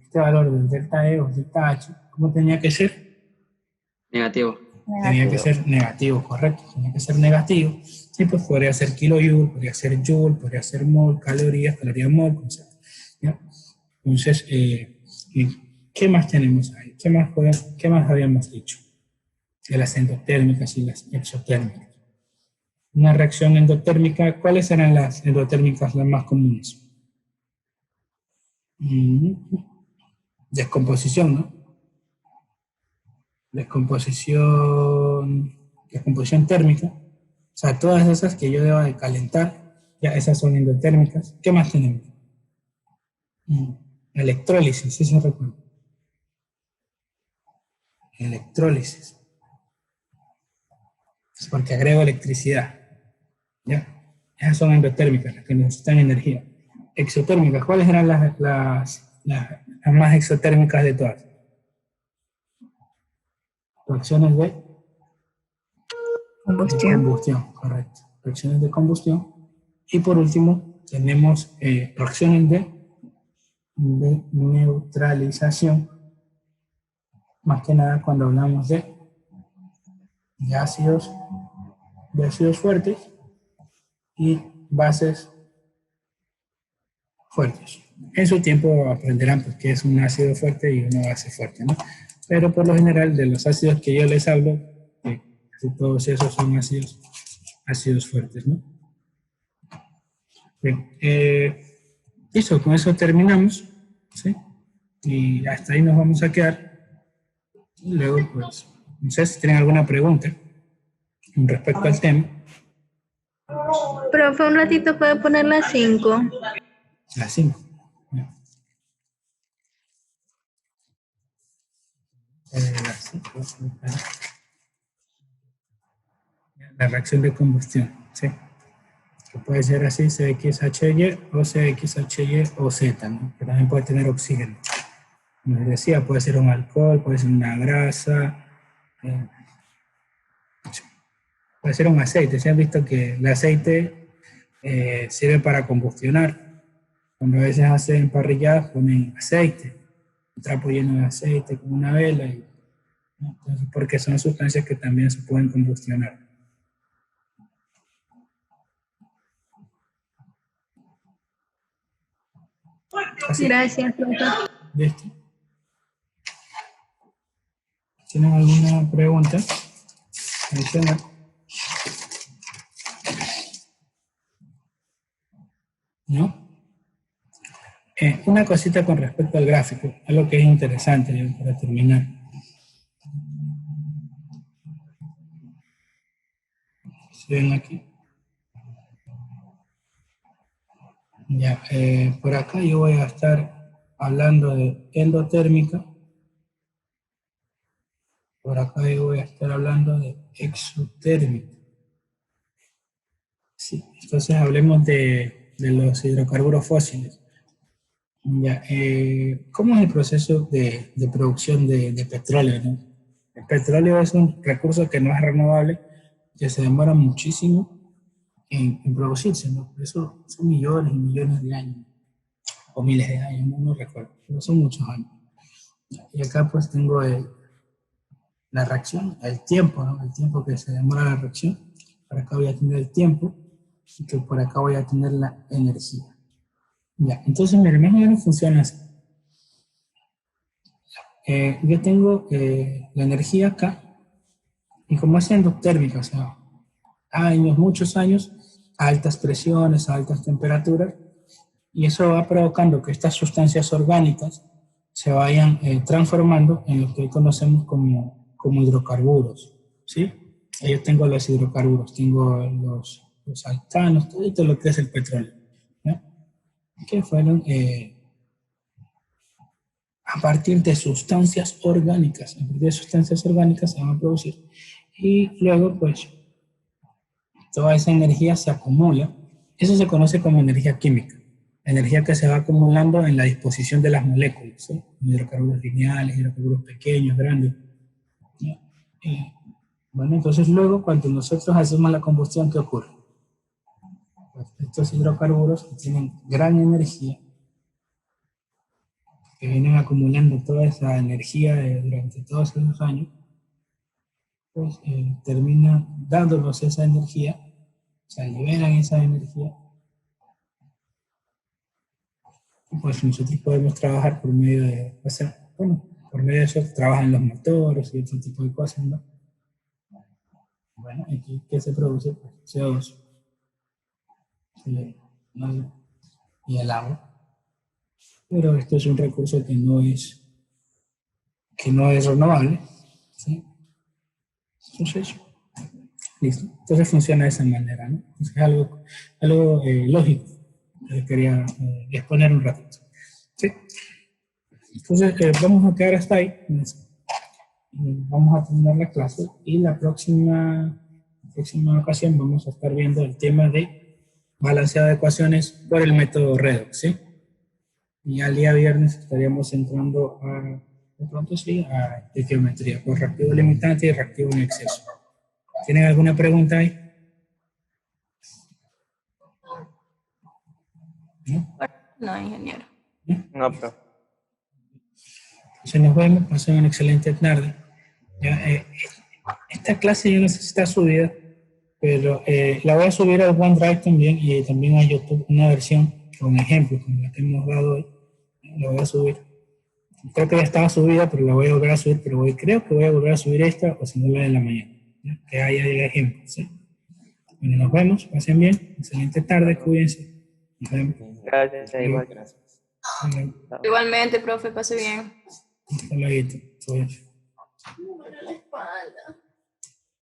este valor del delta E o delta H, ¿cómo tenía que ser? Negativo. Tenía que ser negativo, correcto. Tenía que ser negativo. Y pues podría ser kilojoule, podría ser joule, podría ser mol, calorías, calorías mol, como sea. ¿Ya? Entonces, ¿qué más tenemos ahí? ¿Qué más habíamos dicho? De las endotérmicas y las exotérmicas. Una reacción endotérmica, ¿cuáles eran las endotérmicas las más comunes? Descomposición, ¿no? Descomposición térmica. O sea, todas esas que yo debo de calentar, ya esas son endotérmicas. ¿Qué más tenemos? Electrólisis, ¿sí se recuerda? Electrólisis. Es porque agrego electricidad. ¿Ya? Esas son endotérmicas, las que necesitan energía. Exotérmicas, ¿cuáles eran las más exotérmicas de todas? Reacciones de combustión, correcto. Reacciones de combustión. Y por último, tenemos reacciones de neutralización. Más que nada cuando hablamos de ácidos fuertes y bases fuertes. En su tiempo aprenderán pues, qué es un ácido fuerte y una base fuerte, ¿no? Pero por lo general, de los ácidos que yo les hablo, todos esos son ácidos fuertes, ¿no? Bien, listo, con eso terminamos, ¿sí? Y hasta ahí nos vamos a quedar. Y luego, pues, no sé si tienen alguna pregunta con respecto al tema. Profe, un ratito puede poner las 5. Las 5. La reacción de combustión, ¿sí? Que puede ser así, CXHY o CXHY o Z, ¿no? Que también puede tener oxígeno. Como les decía, puede ser un alcohol, puede ser una grasa, puede ser un aceite. ¿Se han visto que el aceite sirve para combustionar? Cuando a veces hacen parrilladas ponen aceite, un trapo lleno de aceite con una vela, ¿no? Entonces, porque son sustancias que también se pueden combustionar. Así. Gracias, profe. ¿Listo? ¿Tienen alguna pregunta adicional? ¿No? Una cosita con respecto al gráfico, algo que es interesante para terminar. ¿Se ven aquí? Ya, por acá yo voy a estar hablando de endotérmica. Por acá yo voy a estar hablando de exotérmica. Sí, entonces hablemos de los hidrocarburos fósiles. Ya, ¿cómo es el proceso de producción de petróleo, ¿no? El petróleo es un recurso que no es renovable, que se demora muchísimo en producirse, ¿no? Por eso son millones y millones de años, o miles de años, no recuerdo, pero son muchos años. Y acá pues tengo la reacción, el tiempo, ¿no? El tiempo que se demora la reacción. Por acá voy a tener el tiempo, y que por acá voy a tener la energía. Ya, entonces, mire, más o menos funciona así. Yo tengo la energía acá, y como es endotérmica, o sea, años, muchos años, a altas presiones, a altas temperaturas, y eso va provocando que estas sustancias orgánicas se vayan transformando en lo que hoy conocemos como hidrocarburos, ¿sí? Yo tengo los hidrocarburos, tengo los alcanos, todo lo que es el petróleo, ¿no? Que fueron a partir de sustancias orgánicas, a partir de sustancias orgánicas se van a producir, y luego pues toda esa energía se acumula. Eso se conoce como energía química, energía que se va acumulando en la disposición de las moléculas, ¿sí? Hidrocarburos lineales, hidrocarburos pequeños, grandes, ¿sí? Bueno, entonces luego cuando nosotros hacemos la combustión, ¿qué ocurre? Pues estos hidrocarburos que tienen gran energía, que vienen acumulando toda esa energía durante todos esos años, pues terminan dándonos esa energía, o sea, liberan esa energía, pues nosotros podemos trabajar por medio de, o sea, bueno, por medio de eso trabajan los motores y otro tipo de cosas, ¿no? Bueno, aquí, ¿qué se produce? Pues CO2, ¿sí? ¿No? Y el agua. Pero esto es un recurso que no es renovable, ¿sí? Entonces, listo. Entonces funciona de esa manera, ¿no? Es algo lógico que quería exponer un ratito, ¿sí? Entonces, vamos a quedar hasta ahí. Vamos a terminar la clase y la próxima ocasión vamos a estar viendo el tema de balanceado de ecuaciones por el método redox, ¿sí? Y al día viernes estaríamos entrando de pronto sí, a geometría por reactivo limitante y reactivo en exceso. ¿Tienen alguna pregunta ahí? ¿No? No, ingeniero. No, pero Entonces nos vemos, pasen una excelente tarde. Ya, esta clase yo no sé si está subida, pero la voy a subir al OneDrive también y también a YouTube una versión con ejemplos, como la que hemos dado hoy. La voy a subir. Creo que ya estaba subida, pero la voy a volver a subir, pero creo que voy a volver a subir esta o si no la de la mañana. ¿Ya? Que haya ejemplos, ¿sí? Bueno, nos vemos, pasen bien, excelente tarde, cuídense. Nos vemos. gracias, igual. Gracias. Hasta luego. Igualmente, profe, pase bien. Hasta luego. Cuídense. Me duele la espalda.